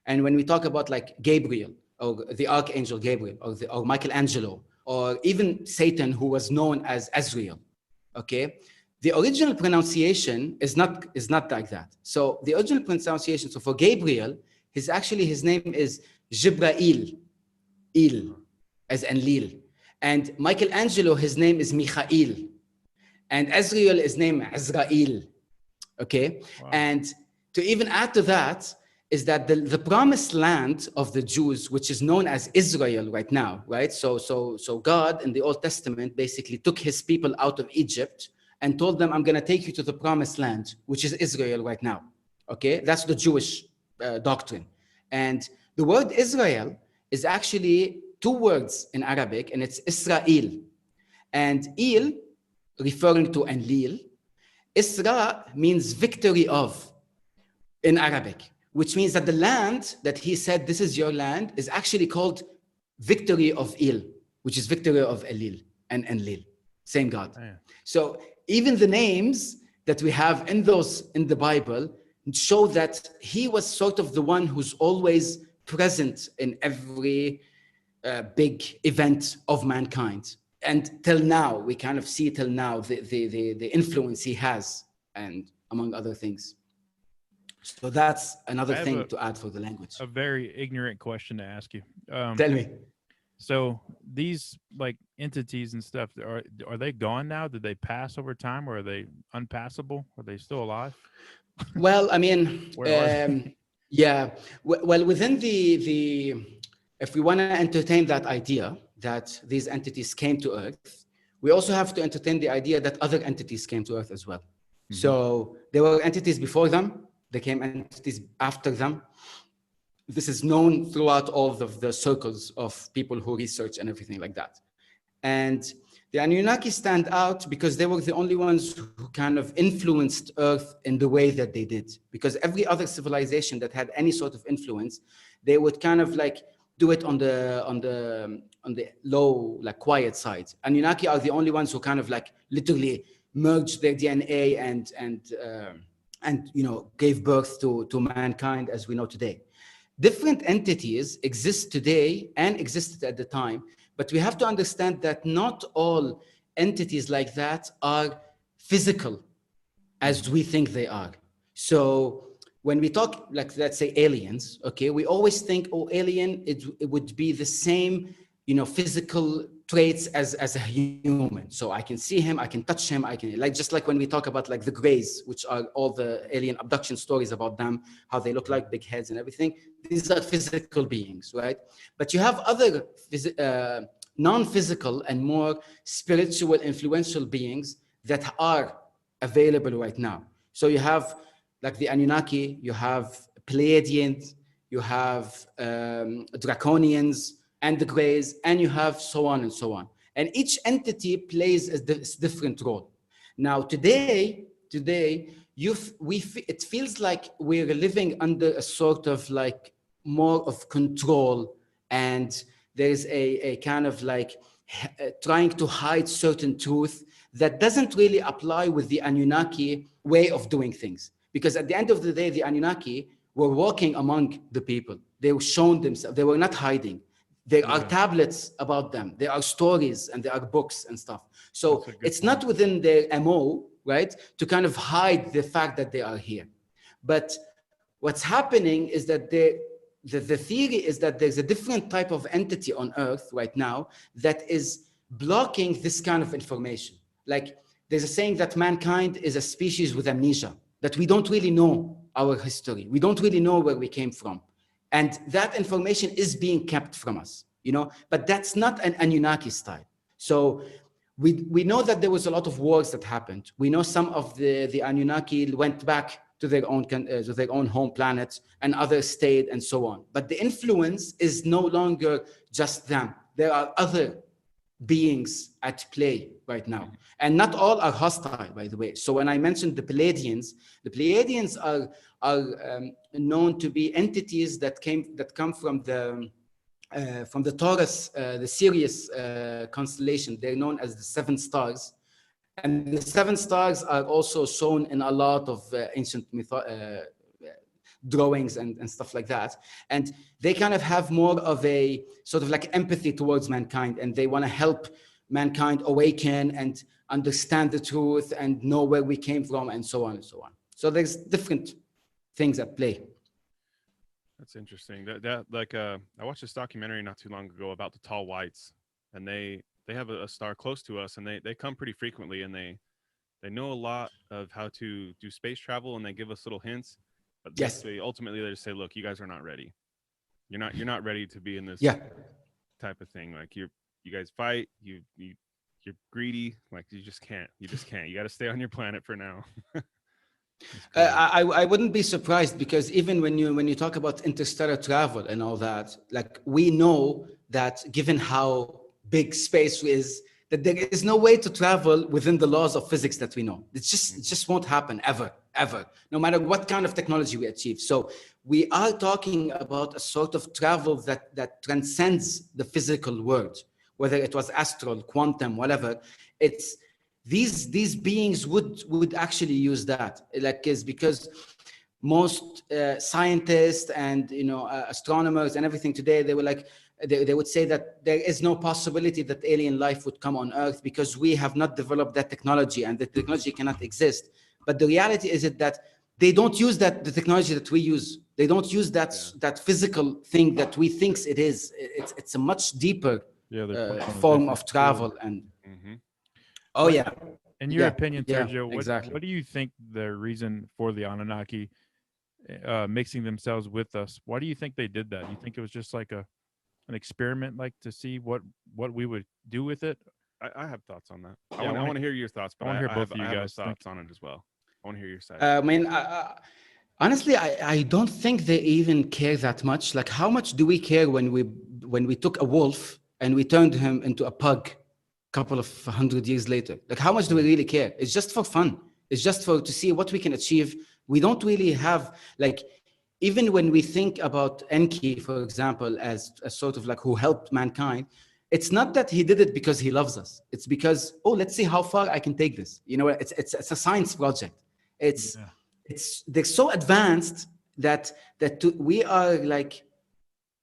[SPEAKER 3] and when we talk about like Gabriel, or the archangel Gabriel, or Michelangelo, or even Satan, who was known as Azrael, okay? The original pronunciation is not like that. So the original pronunciation, so for Gabriel, his name is Jibrail, as Enlil. And Michelangelo, his name is Michael. And Azrael is named Azrael, okay? Wow. And to even add to that, is that the promised land of the Jews, which is known as Israel right now, right? So God in the Old Testament basically took his people out of Egypt and told them, I'm going to take you to the promised land, which is Israel right now. Okay, that's the Jewish doctrine. And the word Israel is actually two words in Arabic, and it's Israel. And Il, referring to Enlil, Isra means victory of in Arabic, which means that the land that he said, this is your land, is actually called victory of Il, which is victory of Enlil and Enlil, same God. Oh, yeah. So even the names that we have in the Bible show that he was sort of the one who's always present in every big event of mankind. And till now, we kind of see till now the influence he has, and among other things. So that's another thing to add for the language.
[SPEAKER 2] A very ignorant question to ask you.
[SPEAKER 3] Tell me.
[SPEAKER 2] So these like entities and stuff, are they gone now? Did they pass over time, or are they unpassable? Are they still alive?
[SPEAKER 3] Well, I mean, yeah. Well, within if we want to entertain that idea that these entities came to Earth, we also have to entertain the idea that other entities came to Earth as well. Mm-hmm. So there were entities before them. There came entities after them. This is known throughout all of the circles of people who research and everything like that. And the Anunnaki stand out because they were the only ones who kind of influenced Earth in the way that they did. Because every other civilization that had any sort of influence, they would kind of like do it on the low, like quiet side. Anunnaki are the only ones who kind of like literally merged their DNA and gave birth to mankind as we know today. Different entities exist today and existed at the time, but we have to understand that not all entities like that are physical as we think they are. So when we talk, like, let's say aliens, okay, we always think, oh, alien, it would be the same, physical traits as a human. So I can see him, I can touch him, I can, like, just like when we talk about like the Greys, which are all the alien abduction stories about them, how they look like, big heads and everything. These are physical beings, right? But you have other non-physical and more spiritual, influential beings that are available right now. So you have like the Anunnaki, you have Pleiadians, you have Draconians, and the Greys, and you have so on and so on. And each entity plays a different role. Now, today, it feels like we're living under a sort of like more of control, and there's a kind of like trying to hide certain truth that doesn't really apply with the Anunnaki way of doing things. Because at the end of the day, the Anunnaki were walking among the people. They were shown themselves. They were not hiding. There are tablets about them. There are stories and there are books and stuff. So it's not within their MO, right, to kind of hide the fact that they are here. But what's happening is that the theory is that there's a different type of entity on Earth right now that is blocking this kind of information. Like there's a saying that mankind is a species with amnesia, that we don't really know our history. We don't really know where we came from. And that information is being kept from us, you know, but that's not an Anunnaki style. So we know that there was a lot of wars that happened. We know some of the Anunnaki went back to their own home planets, and others stayed, and so on. But the influence is no longer just them. There are other beings at play right now, and not all are hostile, by the way. So when I mentioned the Pleiadians are known to be entities that come from the Taurus, the Sirius constellation. They're known as the seven stars. And the seven stars are also shown in a lot of ancient drawings and stuff like that. And they kind of have more of a sort of like empathy towards mankind, and they want to help mankind awaken and understand the truth and know where we came from, and so on and so on. So there's different things at play.
[SPEAKER 1] That's interesting. I watched this documentary not too long ago about the tall whites, and they have a star close to us, and they come pretty frequently, and they know a lot of how to do space travel, and they give us little hints. But ultimately they just say, look, you guys are not ready. You're not ready to be in this type of thing. Like you guys fight, you're greedy, like you just can't. You got to stay on your planet for now.
[SPEAKER 3] I wouldn't be surprised, because even when you talk about interstellar travel and all that, like we know that given how big space is, that there is no way to travel within the laws of physics that we know. It just won't happen ever, no matter what kind of technology we achieve. So we are talking about a sort of travel that transcends the physical world, whether it was astral, quantum, whatever. It's these beings would actually use that, like, is because most scientists and astronomers and everything today, they were like, they would say that there is no possibility that alien life would come on Earth because we have not developed that technology, and the technology cannot exist. But the reality is that they don't use the technology that we use. They don't use that physical thing that we think it is. It's a much deeper form of travel. And
[SPEAKER 2] in your opinion, Sergio, what do you think the reason for the Anunnaki mixing themselves with us? Why do you think they did that? Do you think it was just like an experiment, like to see what we would do with it?
[SPEAKER 1] I have thoughts on that. I want to hear your thoughts, but
[SPEAKER 2] I want to hear both of you guys'
[SPEAKER 1] thoughts on it as well. I want to hear your side.
[SPEAKER 3] I mean, honestly, I don't think they even care that much. Like, how much do we care when we took a wolf and we turned him into a pug a couple of 100 years later? Like, how much do we really care? It's just for fun. It's just to see what we can achieve. We don't really have, like, even when we think about Enki, for example, as a sort of like who helped mankind, it's not that he did it because he loves us. It's because, let's see how far I can take this. It's a science project. They're so advanced that we are like,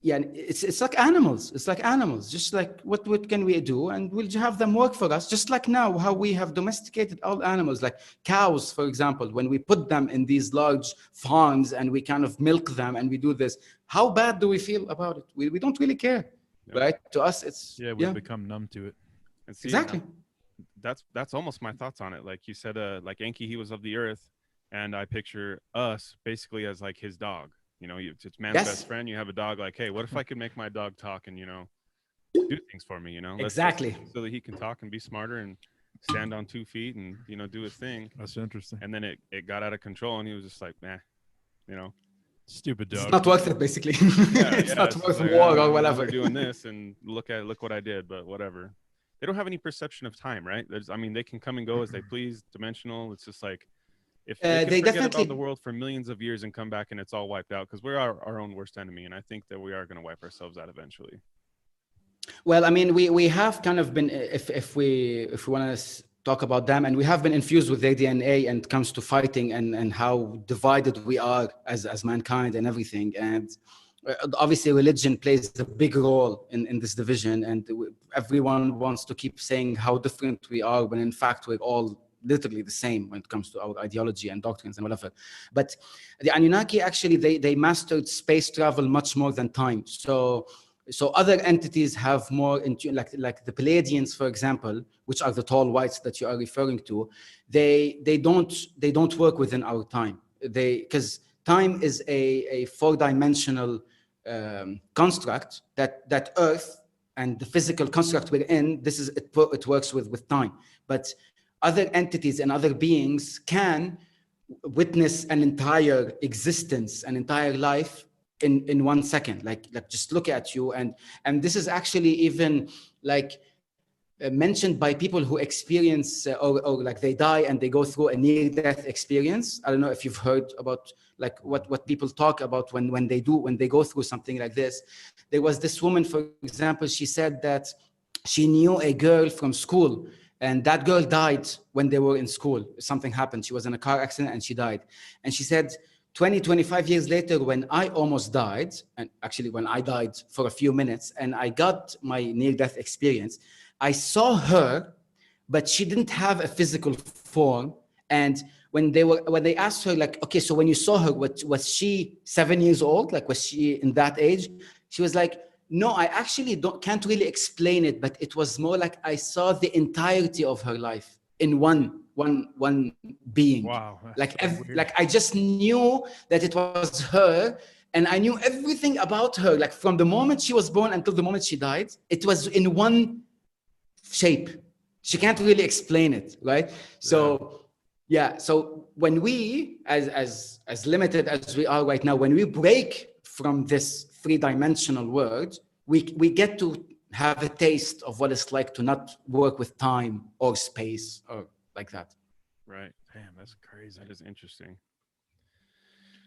[SPEAKER 3] it's like animals. It's like animals. Just like what can we do? And we'll have them work for us. Just like now, how we have domesticated all animals, like cows, for example. When we put them in these large farms and we kind of milk them and we do this, how bad do we feel about it? We don't really care, right? To us, it's
[SPEAKER 2] we've become numb to it.
[SPEAKER 1] And see,
[SPEAKER 3] exactly.
[SPEAKER 1] That's almost my thoughts on it. Like you said, like Enki, he was of the earth, and I picture us basically as like his dog. It's man's best friend. You have a dog. Like, hey, what if I could make my dog talk and do things for me?
[SPEAKER 3] Exactly.
[SPEAKER 1] So that he can talk and be smarter and stand on 2 feet and do his thing.
[SPEAKER 2] That's interesting.
[SPEAKER 1] And then it got out of control, and he was just like, nah,
[SPEAKER 2] Stupid
[SPEAKER 3] It's
[SPEAKER 2] dog.
[SPEAKER 3] not worth it, basically. It's not
[SPEAKER 1] just
[SPEAKER 3] worth
[SPEAKER 1] like,
[SPEAKER 3] war
[SPEAKER 1] I
[SPEAKER 3] or
[SPEAKER 1] mean,
[SPEAKER 3] whatever.
[SPEAKER 1] they're doing this, and look what I did, but whatever. They don't have any perception of time, right? I mean, they can come and go as they please, dimensional. It's just like if they can
[SPEAKER 3] They
[SPEAKER 1] forget about the
[SPEAKER 3] definitely.
[SPEAKER 1] world for millions of years and come back and it's all wiped out, because we're our own worst enemy, and I think that we are going to wipe ourselves out eventually.
[SPEAKER 3] Well, I mean, we have kind of been, if we want to talk about them, and we have been infused with their DNA, and it comes to fighting and how divided we are as mankind and everything. And obviously, religion plays a big role in this division, and everyone wants to keep saying how different we are, when in fact we're all literally the same when it comes to our ideology and doctrines and whatever. But the Anunnaki, actually, they mastered space travel much more than time. So other entities have more like the Palladians, for example, which are the tall whites that you are referring to. They don't work within our time. Because time is a four-dimensional construct that Earth and the physical construct we're in. It works with time, but other entities and other beings can witness an entire existence, an entire life in 1 second. Like just look at you, and this is actually even like mentioned by people who experience or like they die and they go through a near-death experience. I don't know if you've heard about like what people talk about when they go through something like this. There was this woman, for example, she said that she knew a girl from school, and that girl died when they were in school. Something happened. She was in a car accident and she died. And she said, 25 years later, when I almost died, and actually when I died for a few minutes and I got my near-death experience, I saw her, but she didn't have a physical form. And when they asked her, like, okay, so when you saw her, was she 7 years old? Like, was she in that age? She was like, no, I actually can't really explain it, but it was more like I saw the entirety of her life in one being.
[SPEAKER 2] Wow.
[SPEAKER 3] Like I just knew that it was her, and I knew everything about her, like from the moment she was born until the moment she died. It was in one shape. She can't really explain it, right? So yeah, so when we, as limited as we are right now, when we break from this three-dimensional world, we get to have a taste of what it's like to not work with time or space or like that.
[SPEAKER 1] Right. Damn, that's crazy. That is interesting.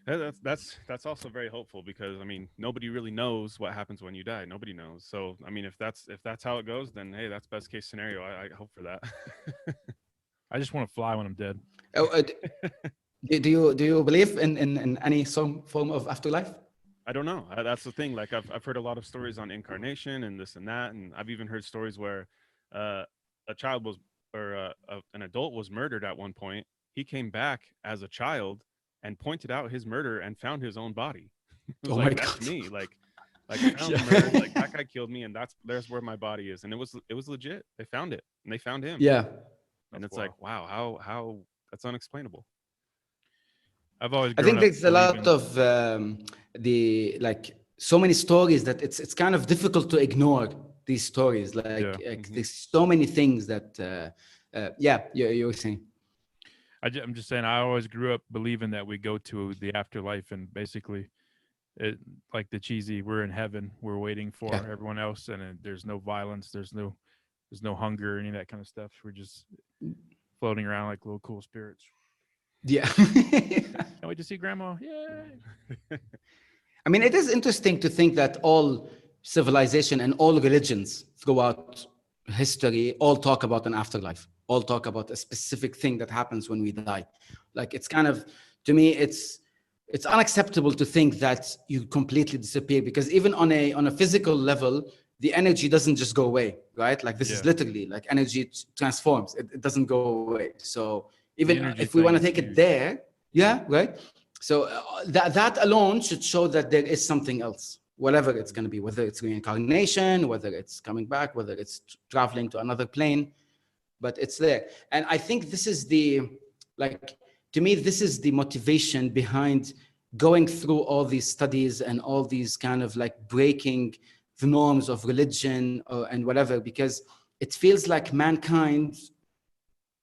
[SPEAKER 1] That's also very hopeful, because I mean, nobody really knows what happens when you die. Nobody knows. So I mean, if that's how it goes, then hey, that's best case scenario. I hope for that.
[SPEAKER 2] I just want to fly when I'm dead.
[SPEAKER 3] Do you believe in any some form of afterlife?
[SPEAKER 1] I don't know. That's the thing. Like I've heard a lot of stories on incarnation and this and that, and I've even heard stories where a child was or an adult was murdered at one point. He came back as a child and pointed out his murder and found his own body. It was
[SPEAKER 3] Oh
[SPEAKER 1] like,
[SPEAKER 3] my
[SPEAKER 1] that's
[SPEAKER 3] God.
[SPEAKER 1] me. Like I found the murder. Like that guy killed me, and there's where my body is. And it was legit. They found it, and they found him.
[SPEAKER 3] Yeah.
[SPEAKER 1] And it's
[SPEAKER 2] Wow.
[SPEAKER 1] like, wow, how that's unexplainable.
[SPEAKER 2] I've always
[SPEAKER 3] I
[SPEAKER 2] grown
[SPEAKER 3] think
[SPEAKER 2] up
[SPEAKER 3] there's a lot
[SPEAKER 2] believing-
[SPEAKER 3] of the like so many stories that it's kind of difficult to ignore these stories. Like there's so many things that yeah, you were saying.
[SPEAKER 2] I'm just saying, I always grew up believing that we go to the afterlife, and basically, it like the cheesy, we're in heaven, we're waiting for
[SPEAKER 3] Yeah.
[SPEAKER 2] everyone else, and there's no violence, there's no hunger, any of that kind of stuff. We're just floating around like little cool spirits.
[SPEAKER 3] Yeah.
[SPEAKER 2] Can't wait to see Grandma! Yay!
[SPEAKER 3] I mean, it is interesting to think that all civilization and all religions throughout history all talk about an afterlife, all talk about a specific thing that happens when we die. Like it's kind of, to me, it's unacceptable to think that you completely disappear, because even on a physical level, the energy doesn't just go away, right? Like this is literally like energy transforms. It doesn't go away. So even if we want to take it there, yeah, right? So that alone should show that there is something else, whatever it's going to be, whether it's reincarnation, whether it's coming back, whether it's traveling to another plane, but it's there. And I think this is to me, this is the motivation behind going through all these studies and all these kind of like breaking the norms of religion and whatever, because it feels like mankind,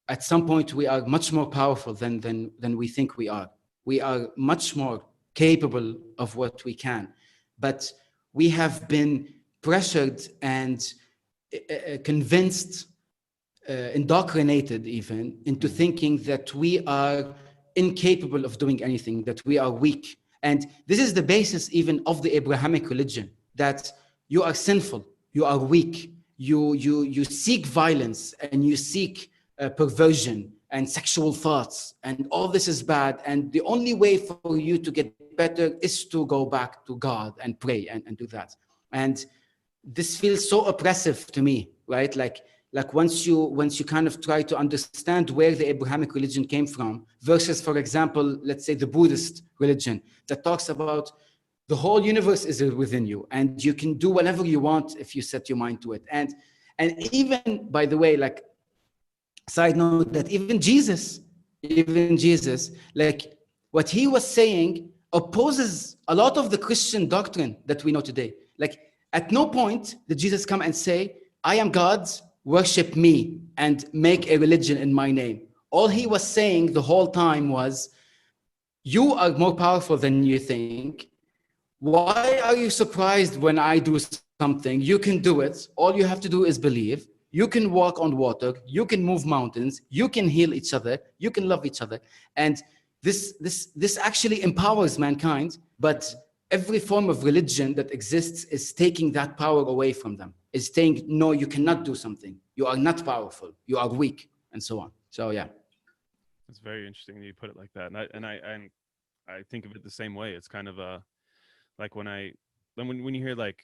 [SPEAKER 3] at some point, we are much more powerful than we think we are. We are much more capable of what we can. But we have been pressured and convinced, indoctrinated even into thinking that we are incapable of doing anything, that we are weak. And this is the basis even of the Abrahamic religion, that you are sinful, you are weak, you seek violence, and you seek perversion and sexual thoughts, and all this is bad, and the only way for you to get better is to go back to God and pray and do that. And this feels so oppressive to me, right? Like once you kind of try to understand where the Abrahamic religion came from versus, for example, let's say the Buddhist religion that talks about the whole universe is within you and you can do whatever you want if you set your mind to it. And even, by the way, like, side note, that even Jesus, like what he was saying opposes a lot of the Christian doctrine that we know today. Like, at no point did Jesus come and say, I am God, worship me and make a religion in my name. All he was saying the whole time was, you are more powerful than you think. Why are you surprised when I do something? You can do it. All you have to do is believe. You can walk on water. You can move mountains. You can heal each other. You can love each other. And this actually empowers mankind. But every form of religion that exists is taking that power away from them. Is saying, no, you cannot do something. You are not powerful. You are weak, and so on. So yeah.
[SPEAKER 1] It's very interesting that you put it like that. And I think of it the same way. It's kind of like when you hear, like,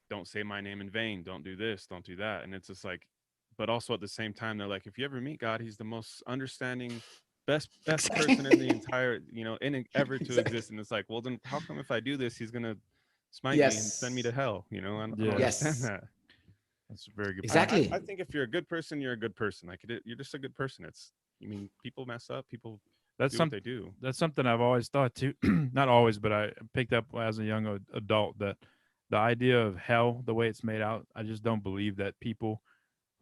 [SPEAKER 1] don't say my name in vain, don't do this, don't do that. And it's just like, but also at the same time, they're like, if you ever meet God, he's the most understanding, best person in the entire, ever to exist. And it's like, well, then how come if I do this, he's going to smite me and send me to hell? I don't understand that.
[SPEAKER 2] That's a very good point.
[SPEAKER 3] Exactly.
[SPEAKER 1] I think if you're a good person, you're a good person. Like, you're just a good person. People mess up, people do what they do.
[SPEAKER 2] That's something I've always thought too. Not always, but I picked up as a young adult that the idea of hell, the way it's made out, I just don't believe that people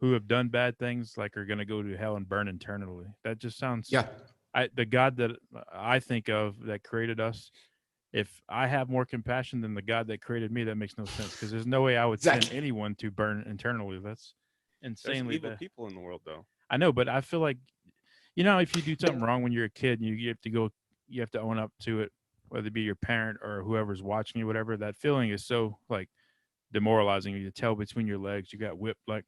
[SPEAKER 2] who have done bad things like are going to go to hell and burn eternally. That just sounds.
[SPEAKER 3] Yeah.
[SPEAKER 2] The God that I think of that created us, if I have more compassion than the God that created me, that makes no sense, because there's no way I would send anyone to burn eternally. That's insanely
[SPEAKER 1] There's evil people in the world, though.
[SPEAKER 2] I know, but I feel like, if you do something wrong when you're a kid, you have to own up to it, whether it be your parent or whoever's watching you, whatever. That feeling is so, like, demoralizing. You tell between your legs, you got whipped, like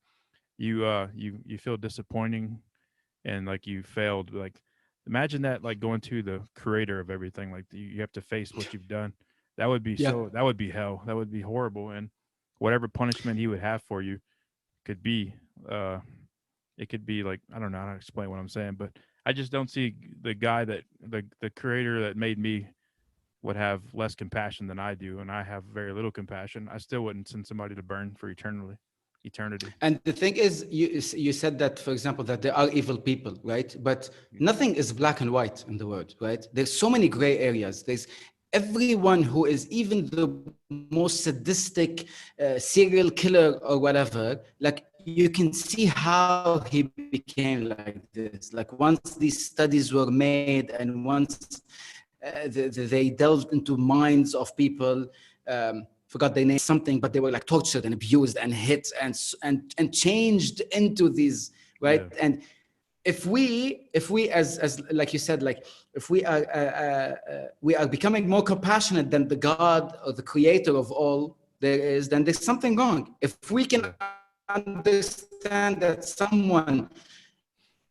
[SPEAKER 2] you feel disappointing and like you failed. Like, imagine that, like, going to the creator of everything, like you have to face what you've done. That would be that would be hell. That would be horrible. And whatever punishment he would have for you could be, it could be like, I don't know how to explain what I'm saying, but I just don't see the guy that the creator that made me would have less compassion than I do, and I have very little compassion. I still wouldn't send somebody to burn for eternity.
[SPEAKER 3] And the thing is, you said that, for example, that there are evil people, right? But nothing is black and white in the world, right? There's so many gray areas. There's everyone who is even the most sadistic serial killer or whatever, like, you can see how he became like this. Like, once these studies were made and once they delved into minds of people, forgot their name, something, but they were like tortured and abused and hit and changed into these, right? Yeah. And if we as like you said, like, if we are becoming more compassionate than the God or the creator of all there is, then there's something wrong. If we can understand that someone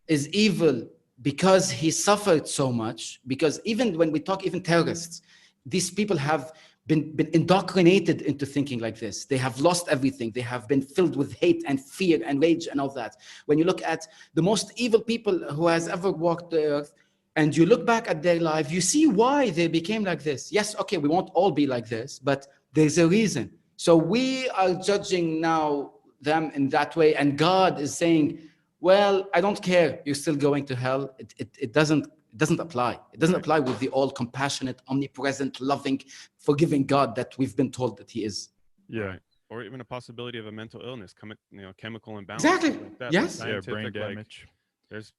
[SPEAKER 3] is evil because he suffered so much, because even when we talk, even terrorists, these people have been indoctrinated into thinking like this. They have lost everything. They have been filled with hate and fear and rage and all that. When you look at the most evil people who has ever walked the earth, and you look back at their life, you see why they became like this. Yes, okay, we won't all be like this, but there's a reason. So we are judging now them in that way, and God is saying, well, I don't care, you're still going to hell. It doesn't apply. It doesn't apply with the all compassionate, omnipresent, loving, forgiving God that we've been told that he is.
[SPEAKER 1] Yeah. Right. Or even a possibility of a mental illness, chemical imbalance.
[SPEAKER 3] Exactly.
[SPEAKER 1] Like that.
[SPEAKER 3] Yes.
[SPEAKER 2] Brain damage.
[SPEAKER 1] there's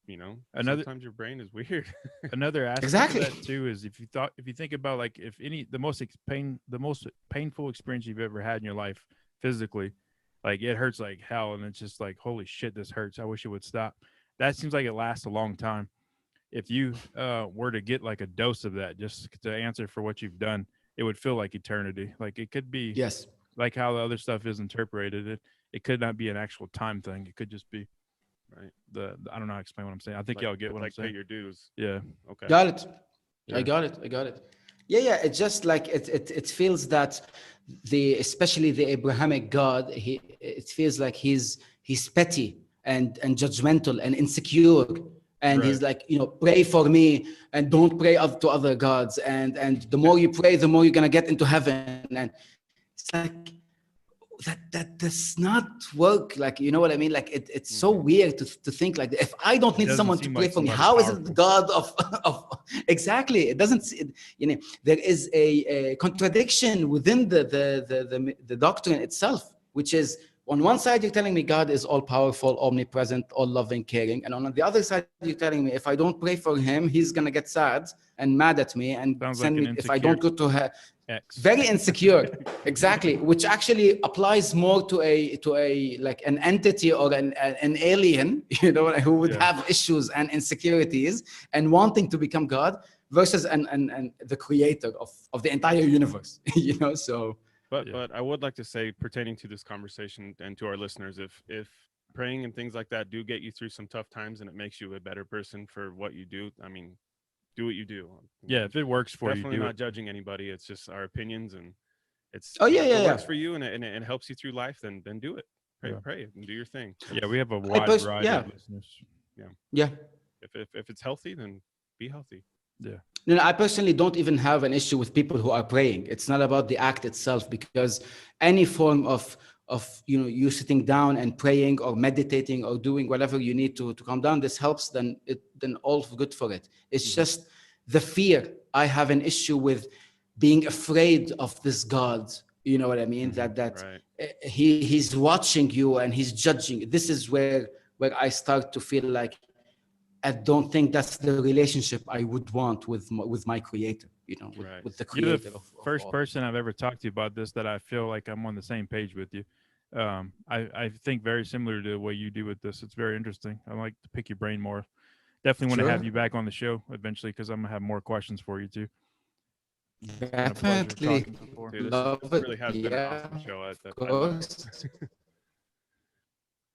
[SPEAKER 2] Another-
[SPEAKER 1] sometimes your brain is weird.
[SPEAKER 2] Another aspect
[SPEAKER 3] Exactly.
[SPEAKER 2] of that too is if you think about like if the most painful experience you've ever had in your life physically, like it hurts like hell, and it's just like holy shit, this hurts. I wish it would stop. That seems like it lasts a long time. If you were to get like a dose of that just to answer for what you've done, it would feel like eternity. Like it could be
[SPEAKER 3] Yes.
[SPEAKER 2] like how the other stuff is interpreted. It could not be an actual time thing. It could just be
[SPEAKER 1] Right.
[SPEAKER 2] the I don't know how to explain what I'm saying. I think
[SPEAKER 1] Like,
[SPEAKER 2] y'all get what I'm
[SPEAKER 1] like pay
[SPEAKER 2] saying.
[SPEAKER 1] your dues.
[SPEAKER 2] Yeah.
[SPEAKER 1] Okay.
[SPEAKER 3] Got it.
[SPEAKER 2] Yeah.
[SPEAKER 3] I got it. Yeah. It's just like it feels that especially the Abrahamic God, it feels like he's petty and judgmental and insecure. And he's
[SPEAKER 2] Right.
[SPEAKER 3] like, pray for me and don't pray up to other gods. And the more you pray, the more you're gonna get into heaven. And it's like that does not work. Like, you know what I mean? Like it's so weird to think like that. If I don't need
[SPEAKER 2] doesn't
[SPEAKER 3] someone to
[SPEAKER 2] seem
[SPEAKER 3] pray
[SPEAKER 2] like
[SPEAKER 3] for me,
[SPEAKER 2] somebody
[SPEAKER 3] how is it
[SPEAKER 2] powerful.
[SPEAKER 3] the God of exactly? It doesn't. There is a contradiction within the doctrine itself, which is on one side you're telling me God is all powerful, omnipresent, all loving, caring, and on the other side you're telling me if I don't pray for him, he's gonna get sad and mad at me and
[SPEAKER 2] Sounds
[SPEAKER 3] send
[SPEAKER 2] like
[SPEAKER 3] me
[SPEAKER 2] an
[SPEAKER 3] if I don't go to her.
[SPEAKER 2] X.
[SPEAKER 3] Very insecure, exactly, which actually applies more to a like an entity or an alien, who would
[SPEAKER 2] Yeah.
[SPEAKER 3] have issues and insecurities and wanting to become God versus an the creator of the entire universe, so
[SPEAKER 1] But
[SPEAKER 2] Yeah.
[SPEAKER 1] but I would like to say, pertaining to this conversation and to our listeners, if praying and things like that do get you through some tough times and it makes you a better person for what you do, I mean, do what you do.
[SPEAKER 2] Yeah, if it works for
[SPEAKER 1] Definitely
[SPEAKER 2] you, do
[SPEAKER 1] not
[SPEAKER 2] it.
[SPEAKER 1] judging anybody. It's just our opinions, and it's
[SPEAKER 3] Oh, yeah,
[SPEAKER 1] if
[SPEAKER 3] yeah,
[SPEAKER 1] it
[SPEAKER 3] yeah.
[SPEAKER 1] works for you and it helps you through life, then do it.
[SPEAKER 2] Yeah.
[SPEAKER 1] Pray it and do your thing.
[SPEAKER 2] Yeah, we have a wide variety
[SPEAKER 3] yeah,
[SPEAKER 2] of listeners.
[SPEAKER 3] yeah.
[SPEAKER 1] If it's healthy, then be healthy.
[SPEAKER 2] Yeah.
[SPEAKER 3] No, I personally don't even have an issue with people who are praying. It's not about the act itself, because any form of you sitting down and praying or meditating or doing whatever you need to calm down, this helps. Then all good for it. It's just the fear. I have an issue with being afraid of this God. You know what I mean? That
[SPEAKER 1] Right.
[SPEAKER 3] he's watching you and he's judging. This is where I start to feel like I don't think that's the relationship I would want with my creator,
[SPEAKER 1] Right.
[SPEAKER 3] with the
[SPEAKER 2] You're
[SPEAKER 3] creator
[SPEAKER 2] the
[SPEAKER 3] of
[SPEAKER 2] first
[SPEAKER 3] all.
[SPEAKER 2] person I've ever talked to about this that I feel like I'm on the same page with you. I think very similar to the way you do with this. It's very interesting. I like to pick your brain more. Definitely want to have
[SPEAKER 3] Sure.
[SPEAKER 2] you back on the show eventually because I'm gonna have more questions for you too. Been a pleasure
[SPEAKER 3] Definitely
[SPEAKER 2] talking before.
[SPEAKER 1] Dude,
[SPEAKER 3] love
[SPEAKER 1] this
[SPEAKER 3] it.
[SPEAKER 1] really has been an
[SPEAKER 3] Yeah,
[SPEAKER 1] awesome show.
[SPEAKER 3] of
[SPEAKER 1] I love it.
[SPEAKER 3] course.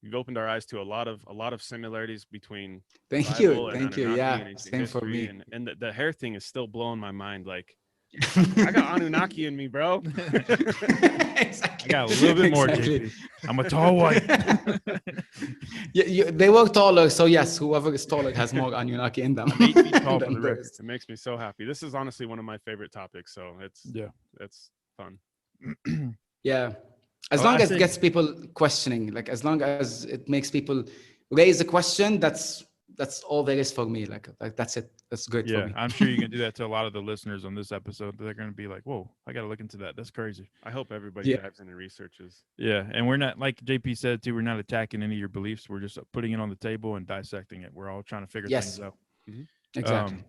[SPEAKER 1] You've opened our eyes to a lot of similarities between
[SPEAKER 3] Thank
[SPEAKER 1] Bible
[SPEAKER 3] you.
[SPEAKER 1] and
[SPEAKER 3] Thank you.
[SPEAKER 1] Anunnaki
[SPEAKER 3] Yeah,
[SPEAKER 1] and ancient
[SPEAKER 3] same for
[SPEAKER 1] history,
[SPEAKER 3] me.
[SPEAKER 1] and the hair thing is still blowing my mind. Like I got Anunnaki in me, bro.
[SPEAKER 3] Exactly.
[SPEAKER 2] I got a little bit more,
[SPEAKER 3] Exactly.
[SPEAKER 2] JP. I'm a tall white.
[SPEAKER 3] They were taller, so yes, whoever is taller has more Anunnaki in them.
[SPEAKER 2] I'm 8 feet tall for
[SPEAKER 3] than
[SPEAKER 2] the record.
[SPEAKER 3] those.
[SPEAKER 1] It makes me so happy. This is honestly one of my favorite topics, so
[SPEAKER 2] Yeah.
[SPEAKER 1] it's fun.
[SPEAKER 3] Yeah. As
[SPEAKER 2] Well,
[SPEAKER 3] long
[SPEAKER 2] I
[SPEAKER 3] as it
[SPEAKER 2] think-
[SPEAKER 3] gets people questioning, like as long as it makes people raise a question, that's all there is for me. Like that's it. That's great for
[SPEAKER 2] Yeah,
[SPEAKER 3] me.
[SPEAKER 2] I'm sure you can do that to a lot of the listeners on this episode. They're going to be like, "Whoa, I got to look into that. That's crazy."
[SPEAKER 1] I hope everybody
[SPEAKER 3] Yeah.
[SPEAKER 1] dives in and researches.
[SPEAKER 2] Yeah, and we're not like JP said too. We're not attacking any of your beliefs. We're just putting it on the table and dissecting it. We're all trying to figure
[SPEAKER 3] Yes.
[SPEAKER 2] things out.
[SPEAKER 3] Exactly.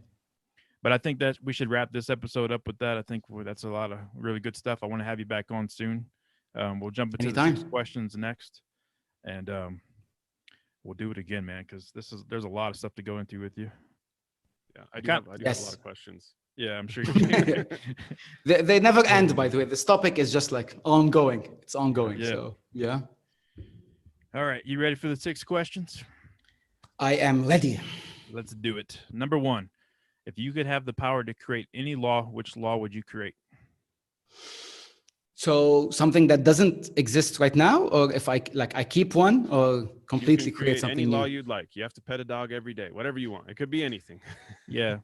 [SPEAKER 2] But I think that we should wrap this episode up with that. I think that's a lot of really good stuff. I want to have you back on soon. We'll jump into the 6
[SPEAKER 3] Anytime.
[SPEAKER 2] questions next, and we'll do it again, man. Because there's a lot of stuff to go into with you.
[SPEAKER 1] Yeah, I do
[SPEAKER 2] Got-
[SPEAKER 1] have a lot
[SPEAKER 3] Yes.
[SPEAKER 1] of questions.
[SPEAKER 2] Yeah, I'm sure you can.
[SPEAKER 3] They never end, by the way. This topic is just like ongoing. It's ongoing.
[SPEAKER 2] Yeah.
[SPEAKER 3] So yeah.
[SPEAKER 2] All right, you ready for the 6 questions?
[SPEAKER 3] I am ready.
[SPEAKER 2] Let's do it. Number 1, if you could have the power to create any law, which law would you create?
[SPEAKER 3] So something that doesn't exist right now, or if I keep one, or
[SPEAKER 1] You
[SPEAKER 3] completely
[SPEAKER 1] can
[SPEAKER 3] create something
[SPEAKER 1] any law
[SPEAKER 3] new.
[SPEAKER 1] you'd like. You have to pet a dog every day, whatever you want. It could be anything.
[SPEAKER 2] Yeah,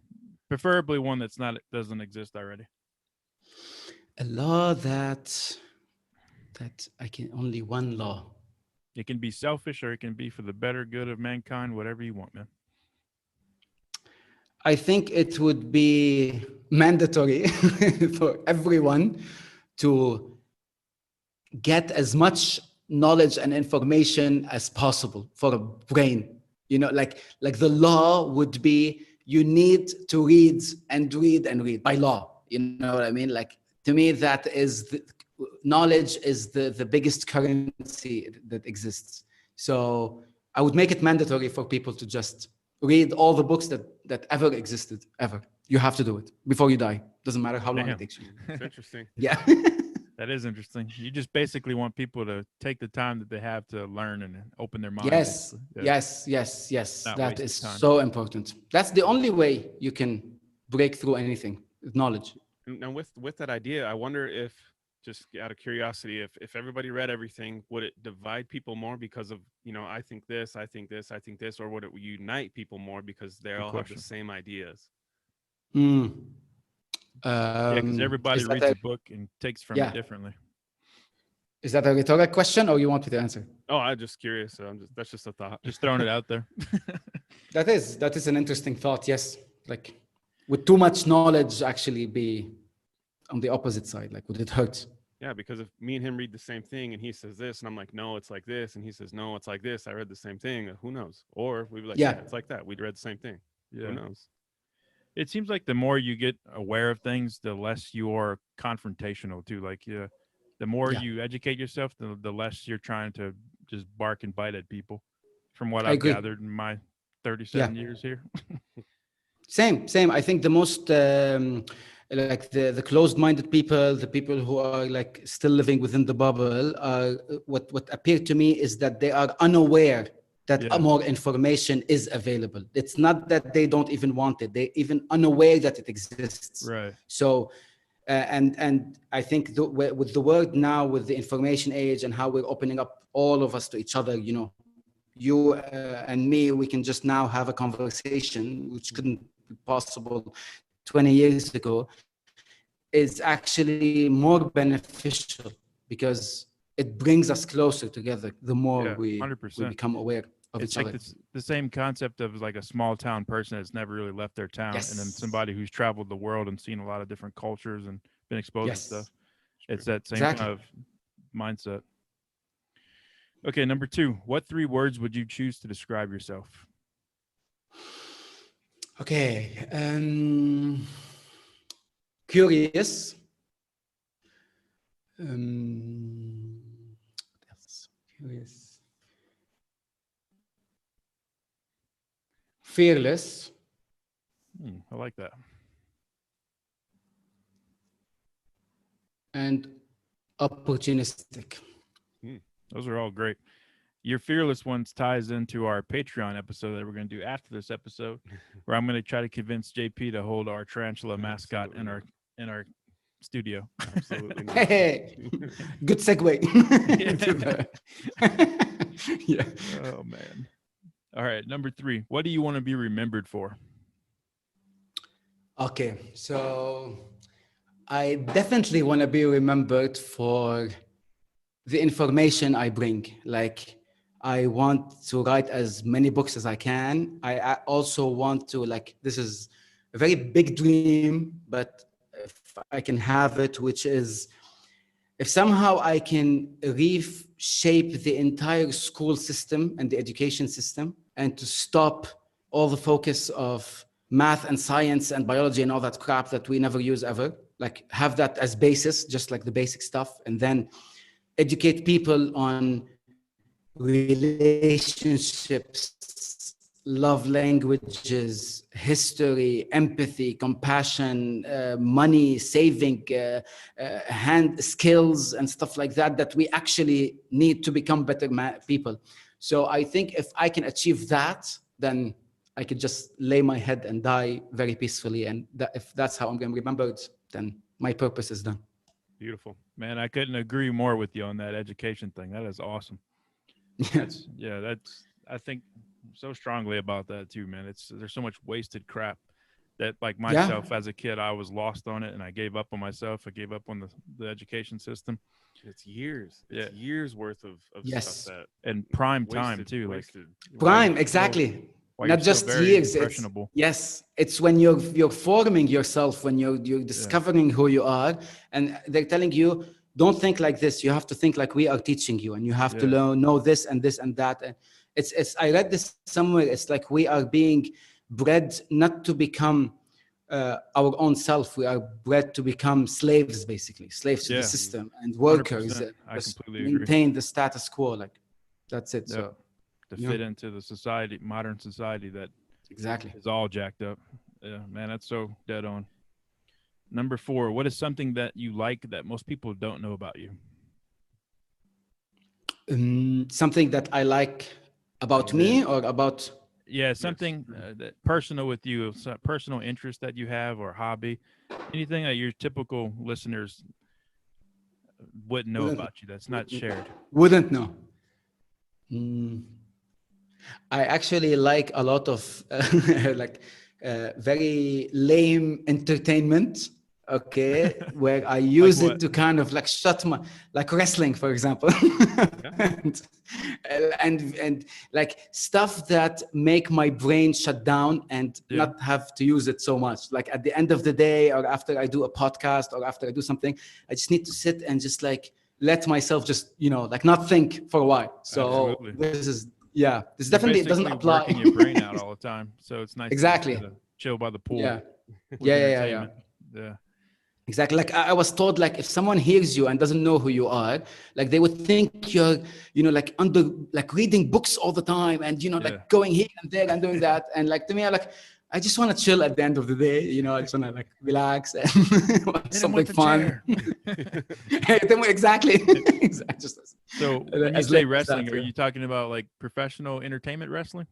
[SPEAKER 2] preferably one that's not doesn't exist already.
[SPEAKER 3] A law that I can only one law.
[SPEAKER 2] It can be selfish or it can be for the better good of mankind, whatever you want, man.
[SPEAKER 3] I think it would be mandatory for everyone to get as much knowledge and information as possible for a brain. You know, like the law would be, you need to read and read and read by law. You know what I mean? Like, to me, that is knowledge is the biggest currency that exists. So I would make it mandatory for people to just read all the books that ever existed, ever. You have to do it before you die. Doesn't matter how long
[SPEAKER 2] Damn.
[SPEAKER 3] it takes you.
[SPEAKER 1] It's interesting.
[SPEAKER 3] Yeah.
[SPEAKER 2] That is interesting. You just basically want people to take the time that they have to learn and open their mind.
[SPEAKER 3] Yes,
[SPEAKER 2] Yeah.
[SPEAKER 3] yes.
[SPEAKER 2] Not
[SPEAKER 3] That
[SPEAKER 2] wasted
[SPEAKER 3] is
[SPEAKER 2] time.
[SPEAKER 3] so important. That's the only way you can break through anything, knowledge.
[SPEAKER 1] And with that idea, I wonder if, just out of curiosity, if everybody read everything, would it divide people more because of, you know, I think this, I think this, I think this, or would it unite people more because they all have the
[SPEAKER 2] question.
[SPEAKER 1] same ideas?
[SPEAKER 3] Mm.
[SPEAKER 2] Yeah, because everybody
[SPEAKER 3] Is that
[SPEAKER 2] reads
[SPEAKER 3] a-
[SPEAKER 2] a book and takes from
[SPEAKER 3] Yeah.
[SPEAKER 2] it differently.
[SPEAKER 3] Is that a rhetorical question, or you want me to answer?
[SPEAKER 1] Oh, I'm just curious. That's just a thought.
[SPEAKER 2] Just throwing it out there.
[SPEAKER 3] That is an interesting thought. Yes, like, would too much knowledge actually be on the opposite side? Like, would it hurt?
[SPEAKER 1] Yeah, because if me and him read the same thing and he says this and I'm like, no, it's like this, and he says, no, it's like this, I read the same thing, who knows? Or we'd be like,
[SPEAKER 3] Yeah.
[SPEAKER 1] yeah, it's like that, we'd read the same thing.
[SPEAKER 2] Yeah.
[SPEAKER 1] Who knows?
[SPEAKER 2] It seems like the more you get aware of things, the less you're confrontational too. Like, the more
[SPEAKER 3] Yeah.
[SPEAKER 2] you educate yourself, the less you're trying to just bark and bite at people. From what
[SPEAKER 3] I
[SPEAKER 2] I've
[SPEAKER 3] agree.
[SPEAKER 2] gathered in my 37 years here.
[SPEAKER 3] Same. I think the most like the closed-minded people, the people who are like still living within the bubble, are what appeared to me is that they are unaware that
[SPEAKER 2] Yeah.
[SPEAKER 3] more information is available. It's not that they don't even want it; they're even unaware that it exists.
[SPEAKER 2] Right.
[SPEAKER 3] So, and I think with the world now, with the information age and how we're opening up all of us to each other, you know, you and me, we can just now have a conversation, which couldn't be possible 20 years ago, is actually more beneficial because it brings us closer together the more
[SPEAKER 2] Yeah,
[SPEAKER 3] we
[SPEAKER 2] 100%.
[SPEAKER 3] become aware of
[SPEAKER 2] It's
[SPEAKER 3] each
[SPEAKER 2] like
[SPEAKER 3] other.
[SPEAKER 2] the same concept of like a small town person that's never really left their town, and then
[SPEAKER 3] Yes.
[SPEAKER 2] somebody who's traveled the world and seen a lot of different cultures and been exposed to
[SPEAKER 3] Yes.
[SPEAKER 2] stuff. It's that same
[SPEAKER 3] Exactly.
[SPEAKER 2] kind of mindset. Okay, number 2. What 3 words would you choose to describe yourself?
[SPEAKER 3] Okay. Curious. What else? Curious. Fearless.
[SPEAKER 2] I like that.
[SPEAKER 3] And opportunistic.
[SPEAKER 2] Those are all great. Your fearless ones ties into our Patreon episode that we're going to do after this episode, where I'm going to try to convince JP to hold our tarantula mascot in our studio.
[SPEAKER 1] Absolutely not.
[SPEAKER 3] Hey, good segue. Yeah.
[SPEAKER 2] Oh man. All right, number 3. What do you want to be remembered for?
[SPEAKER 3] Okay, so I definitely want to be remembered for the information I bring. Like, I want to write as many books as I can. I also want to, like, this is a very big dream, but if I can have it, which is, if somehow I can reshape the entire school system and the education system, and to stop all the focus of math and science and biology and all that crap that we never use ever, like have that as basis, just like the basic stuff, and then educate people on relationships, love languages, history, empathy, compassion, money, saving, hand skills and stuff like that, that we actually need to become better people. So I think if I can achieve that, then I could just lay my head and die very peacefully. And if that's how I'm going to be remembered, then my purpose is done.
[SPEAKER 1] Beautiful.
[SPEAKER 2] Man, I couldn't agree more with you on that education thing. That is awesome. I think so strongly about that too, man. There's so much wasted crap that, like myself as a kid, I was lost on it and I gave up on myself. I gave up on the education system.
[SPEAKER 1] It's years. It's years worth of stuff that,
[SPEAKER 2] and prime
[SPEAKER 1] wasted,
[SPEAKER 2] time too.
[SPEAKER 1] wasted.
[SPEAKER 2] Like
[SPEAKER 3] Prime, exactly. Not just years. It's when you're forming yourself, when you're discovering who you are, and they're telling you, don't think like this. You have to think like we are teaching you, and you have to know this and this and that. And it's I read this somewhere. It's like we are being bred not to become our own self. We are bred to become slaves, basically slaves to the system and workers.
[SPEAKER 2] I completely
[SPEAKER 3] maintain
[SPEAKER 2] agree.
[SPEAKER 3] the status quo. Like that's it. So
[SPEAKER 2] to fit into the society, modern society that
[SPEAKER 3] exactly
[SPEAKER 2] is all jacked up. Yeah, man, that's so dead on. Number 4, what is something that you like that most people don't know about you?
[SPEAKER 3] Something that I like about me or about
[SPEAKER 2] something that personal with you, personal interest that you have or hobby, anything that your typical listeners wouldn't know about you that's not shared.
[SPEAKER 3] Wouldn't know. I actually like a lot of like very lame entertainment. Okay, where I use it to kind of like shut my, like wrestling, for example, and like stuff that make my brain shut down and not have to use it so much. Like at the end of the day, or after I do a podcast, or after I do something, I just need to sit and just like let myself just, you know, like not think for a while. So this is this definitely doesn't apply.
[SPEAKER 2] Working your brain out all the time, so it's nice to chill by the pool.
[SPEAKER 3] Yeah. Exactly. Like I was told, like if someone hears you and doesn't know who you are, like they would think you're, you know, like like reading books all the time and, you know, like going here and there and doing that. And like to me, I just want to chill at the end of the day. You know, I just want to like relax and watch something fun. Exactly.
[SPEAKER 2] So when you say wrestling, are you talking about like professional entertainment wrestling?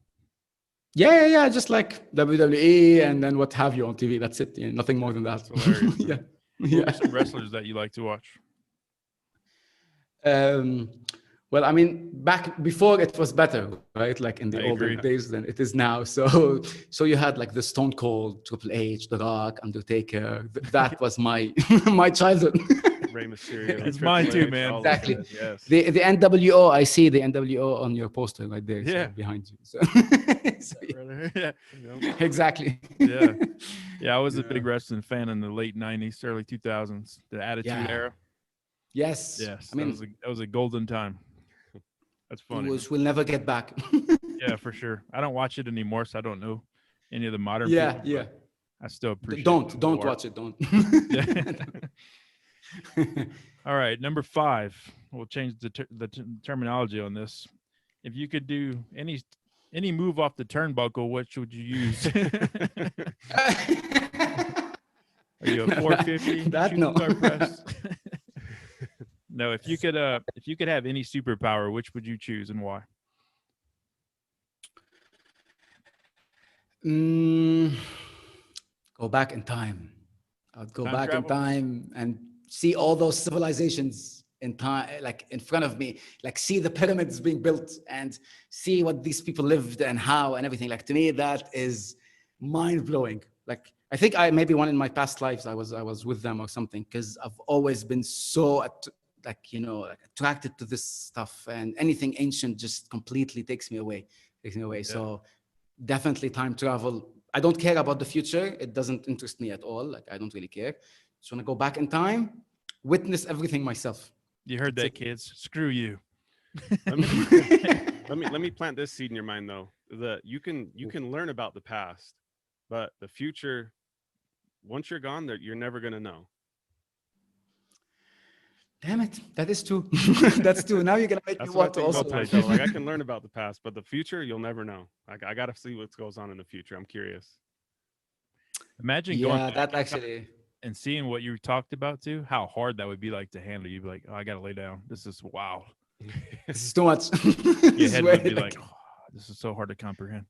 [SPEAKER 3] Yeah. Just like WWE and then what have you on TV. That's it. Yeah, nothing more than that.
[SPEAKER 2] Who are some wrestlers that you like to watch?
[SPEAKER 3] Well, I mean, back before it was better, right? Like in the older days than it is now. So you had like the Stone Cold, Triple H, The Rock, Undertaker. That was my my childhood.
[SPEAKER 1] Rey Mysterio.
[SPEAKER 2] It's mine too, man.
[SPEAKER 3] Exactly. Yes. The NWO. I see the NWO on your poster right there. So behind you. So, exactly.
[SPEAKER 2] I was a big wrestling fan in the late '90s, early 2000s, the Attitude Era.
[SPEAKER 3] Yes.
[SPEAKER 2] I mean, that was a golden time. That's funny.
[SPEAKER 3] Which we'll never get back.
[SPEAKER 2] Yeah, for sure. I don't watch it anymore, so I don't know any of the modern
[SPEAKER 3] people.
[SPEAKER 2] Yeah. I still appreciate
[SPEAKER 3] it. Don't watch it. Don't.
[SPEAKER 2] All right, number 5. We'll change the terminology on this. If you could do any move off the turnbuckle, which would you use? Are you a 450?
[SPEAKER 3] That no.
[SPEAKER 2] Press? No, if you could have any superpower, which would you choose and why?
[SPEAKER 3] Go back in time. I'd go back in time and see all those civilizations in time, like in front of me, like see the pyramids being built and see what these people lived and how and everything. Like to me, that is mind blowing. Like I think maybe one in my past lives I was with them or something, because I've always been so attracted to this stuff, and anything ancient just completely takes me away. Yeah. So definitely time travel. I don't care about the future. It doesn't interest me at all. Like I don't really care. Just want to go back in time, witness everything myself.
[SPEAKER 2] You heard that, kids. Screw you.
[SPEAKER 1] Let me plant this seed in your mind though. That you can learn about the past, but the future, once you're gone, you're never gonna know.
[SPEAKER 3] Damn it, that is true. That's true. Now you're gonna make me want to also
[SPEAKER 1] like I can learn about the past, but the future you'll never know. I gotta see what goes on in the future. I'm curious.
[SPEAKER 2] Imagine going
[SPEAKER 3] that actually
[SPEAKER 2] and seeing what you talked about too. How hard that would be like to handle. You'd be like, oh, I gotta lay down. This is wow.
[SPEAKER 3] This is too much.
[SPEAKER 2] Your head would be like, oh, this is so hard to comprehend.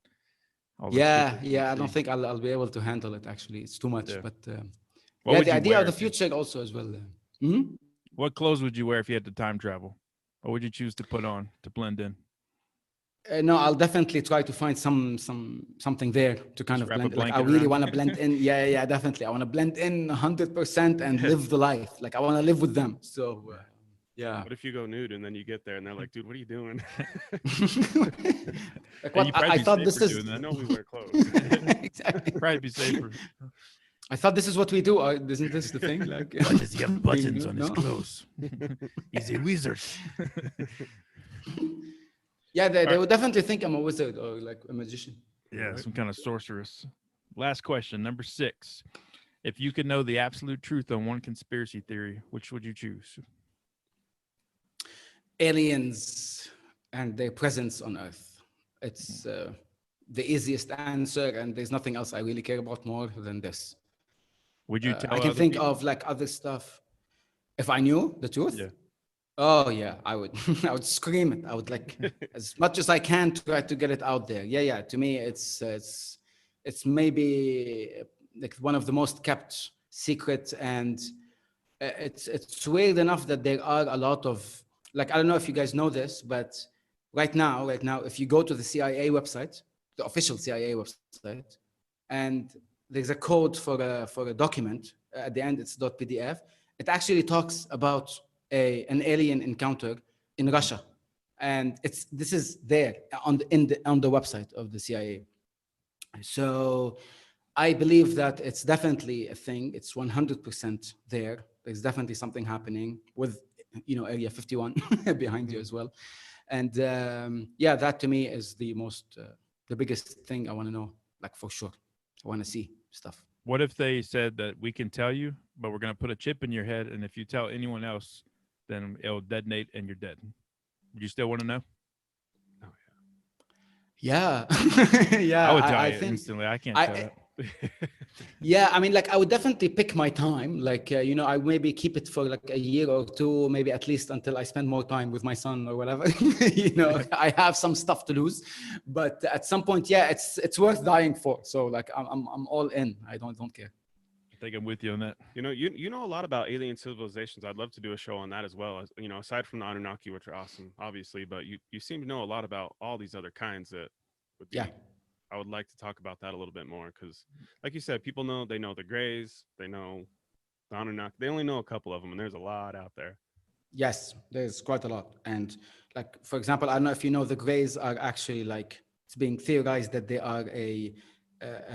[SPEAKER 3] I don't think I'll be able to handle it. Actually, it's too much. Yeah. But the idea of the future also as well.
[SPEAKER 2] What clothes would you wear if you had to time travel? What would you choose to put on to blend in?
[SPEAKER 3] No, I'll definitely try to find something there to kind of blend. Like I really want to blend in. Yeah, definitely. I want to blend in 100% and live the life. Like I want to live with them. So yeah.
[SPEAKER 1] What if you go nude and then you get there and they're like, dude, what are you doing?
[SPEAKER 3] Like, I thought this is.
[SPEAKER 1] I know we wear clothes.
[SPEAKER 3] Exactly.
[SPEAKER 2] Probably be safer.
[SPEAKER 3] I thought this is what we do. Isn't this the thing? Like,
[SPEAKER 2] Why does he have buttons on his
[SPEAKER 3] No?
[SPEAKER 2] clothes? He's a wizard.
[SPEAKER 3] Yeah, they
[SPEAKER 2] Alright.
[SPEAKER 3] would definitely think I'm a wizard or like a magician.
[SPEAKER 2] Yeah,
[SPEAKER 1] Right.
[SPEAKER 2] some kind of sorceress. Last question, number 6. If you could know the absolute truth on one conspiracy theory, which would you choose?
[SPEAKER 3] Aliens and their presence on Earth. It's the easiest answer, and there's nothing else I really care about more than this.
[SPEAKER 2] Would you
[SPEAKER 3] I
[SPEAKER 2] tell
[SPEAKER 3] can
[SPEAKER 2] other
[SPEAKER 3] think
[SPEAKER 2] people?
[SPEAKER 3] of like other stuff. If I knew the truth,
[SPEAKER 2] Yeah.
[SPEAKER 3] oh yeah, I would. I would scream it. I would like as much as I can try to get it out there. Yeah, yeah. To me, it's maybe like one of the most kept secret, and it's weird enough that there are a lot of like I don't know if you guys know this, but right now, if you go to the CIA website, the official CIA website, and there's a code for a document at the end, it's .pdf. It actually talks about an alien encounter in Russia, and this is there on the website of the CIA. So I believe that it's definitely a thing. It's 100% there. There's definitely something happening with, Area 51 behind you
[SPEAKER 1] Mhm.
[SPEAKER 3] as well. And yeah, that to me is the biggest thing I want to know, like for sure. I want to see stuff.
[SPEAKER 2] What if they said that we can tell you, but we're going to put a chip in your head, and if you tell anyone else, then it'll detonate and you're dead? Would you still want to know?
[SPEAKER 1] Oh
[SPEAKER 3] Yeah,
[SPEAKER 2] I
[SPEAKER 3] yeah.
[SPEAKER 2] would die
[SPEAKER 3] I think
[SPEAKER 2] instantly. I can't shut
[SPEAKER 3] I
[SPEAKER 2] up.
[SPEAKER 1] yeah.
[SPEAKER 3] Yeah, I mean, like I would definitely pick my time. Like, I maybe keep it for like a year or two, maybe at least until I spend more time with my son or whatever. I have some stuff to lose, but at some point, yeah, it's worth dying for. So like, I'm all in. I don't care.
[SPEAKER 2] I think I'm with you on that.
[SPEAKER 1] You know a lot about alien civilizations. I'd love to do a show on that as well. Aside from the Anunnaki, which are awesome, obviously, but you seem to know a lot about all these other kinds that would
[SPEAKER 3] Yeah.
[SPEAKER 1] be. I would like to talk about that a little bit more because, like you said, they know the Greys, they know the Anunnaki. They only know a couple of them, and there's a lot out there.
[SPEAKER 3] Yes, there's quite a lot. And like, for example, I don't know if you know, the Greys are actually like, it's being theorized that they are a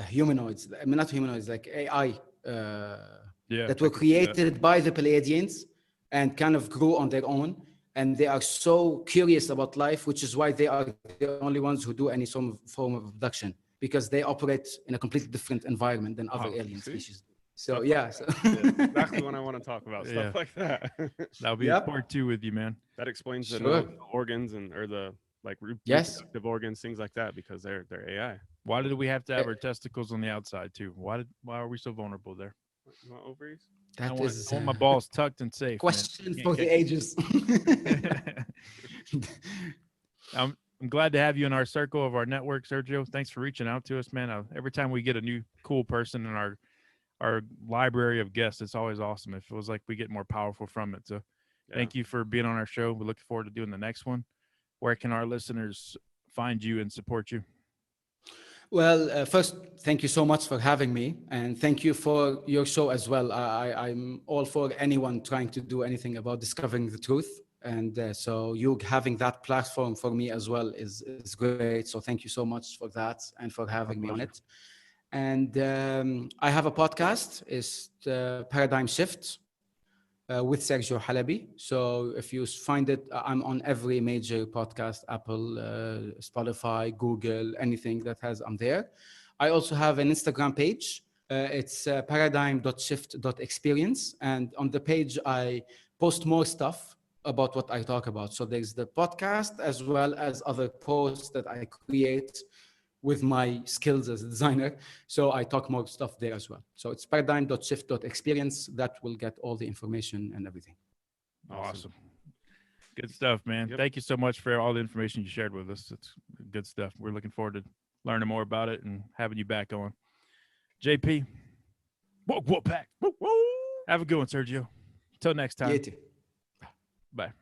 [SPEAKER 3] humanoids. I mean, not humanoids, like AI
[SPEAKER 2] Yeah,
[SPEAKER 3] that
[SPEAKER 2] I
[SPEAKER 3] were
[SPEAKER 2] could see that.
[SPEAKER 3] created by the Pleiadians and kind of grew on their own. And they are so curious about life, which is why they are the only ones who do any form of abduction, because they operate in a completely different environment than other
[SPEAKER 1] Oh,
[SPEAKER 3] alien
[SPEAKER 1] see,
[SPEAKER 3] species. So
[SPEAKER 1] stuff
[SPEAKER 3] yeah.
[SPEAKER 1] like
[SPEAKER 3] So
[SPEAKER 1] that. Yeah, exactly when I want to talk about stuff
[SPEAKER 2] Yeah,
[SPEAKER 1] like that.
[SPEAKER 2] that'll be
[SPEAKER 3] yep.
[SPEAKER 2] part 2 with you, man.
[SPEAKER 1] That explains
[SPEAKER 3] Sure.
[SPEAKER 1] the organs or the like
[SPEAKER 3] Yes.
[SPEAKER 1] reproductive organs, things like that, because they're AI.
[SPEAKER 2] Why did we have to have
[SPEAKER 3] Eh,
[SPEAKER 2] our testicles on the outside too? Why are we so vulnerable there?
[SPEAKER 1] You want ovaries?
[SPEAKER 3] That
[SPEAKER 2] I
[SPEAKER 3] is
[SPEAKER 2] want my balls tucked and safe, man.
[SPEAKER 3] question
[SPEAKER 2] Can't
[SPEAKER 3] for the
[SPEAKER 2] catch
[SPEAKER 3] ages.
[SPEAKER 2] I'm glad to have you in our circle of our network, Sergio. Thanks for reaching out to us, man. Every time we get a new cool person in our library of guests, it's always awesome. It feels like we get more powerful from it. So
[SPEAKER 1] Yeah.
[SPEAKER 2] thank you for being on our show. We look forward to doing the next one. Where can our listeners find you and support you?
[SPEAKER 3] Well, first, thank you so much for having me, and thank you for your show as well. I'm all for anyone trying to do anything about discovering the truth, and so you having that platform for me as well is great. So thank you so much for that and for having
[SPEAKER 1] My
[SPEAKER 3] me on
[SPEAKER 1] pleasure.
[SPEAKER 3] it. And I have a podcast. It's Paradigm Shift with Sergio Halabi. So if you find it, I'm on every major podcast, Apple, Spotify, Google, anything that has, I'm there. I also have an Instagram page. It's paradigm.shift.experience. And on the page, I post more stuff about what I talk about. So there's the podcast as well as other posts that I create with my skills as a designer. So I talk more stuff there as well. So it's paradigm.shift.experience. That will get all the information and everything.
[SPEAKER 2] Awesome. Good stuff, man.
[SPEAKER 1] Yep.
[SPEAKER 2] Thank you so much for all the information you shared with us. It's good stuff. We're looking forward to learning more about it and having you back on. JP, whoa, pack. Have a good one, Sergio. Until next time.
[SPEAKER 3] You too.
[SPEAKER 2] Bye.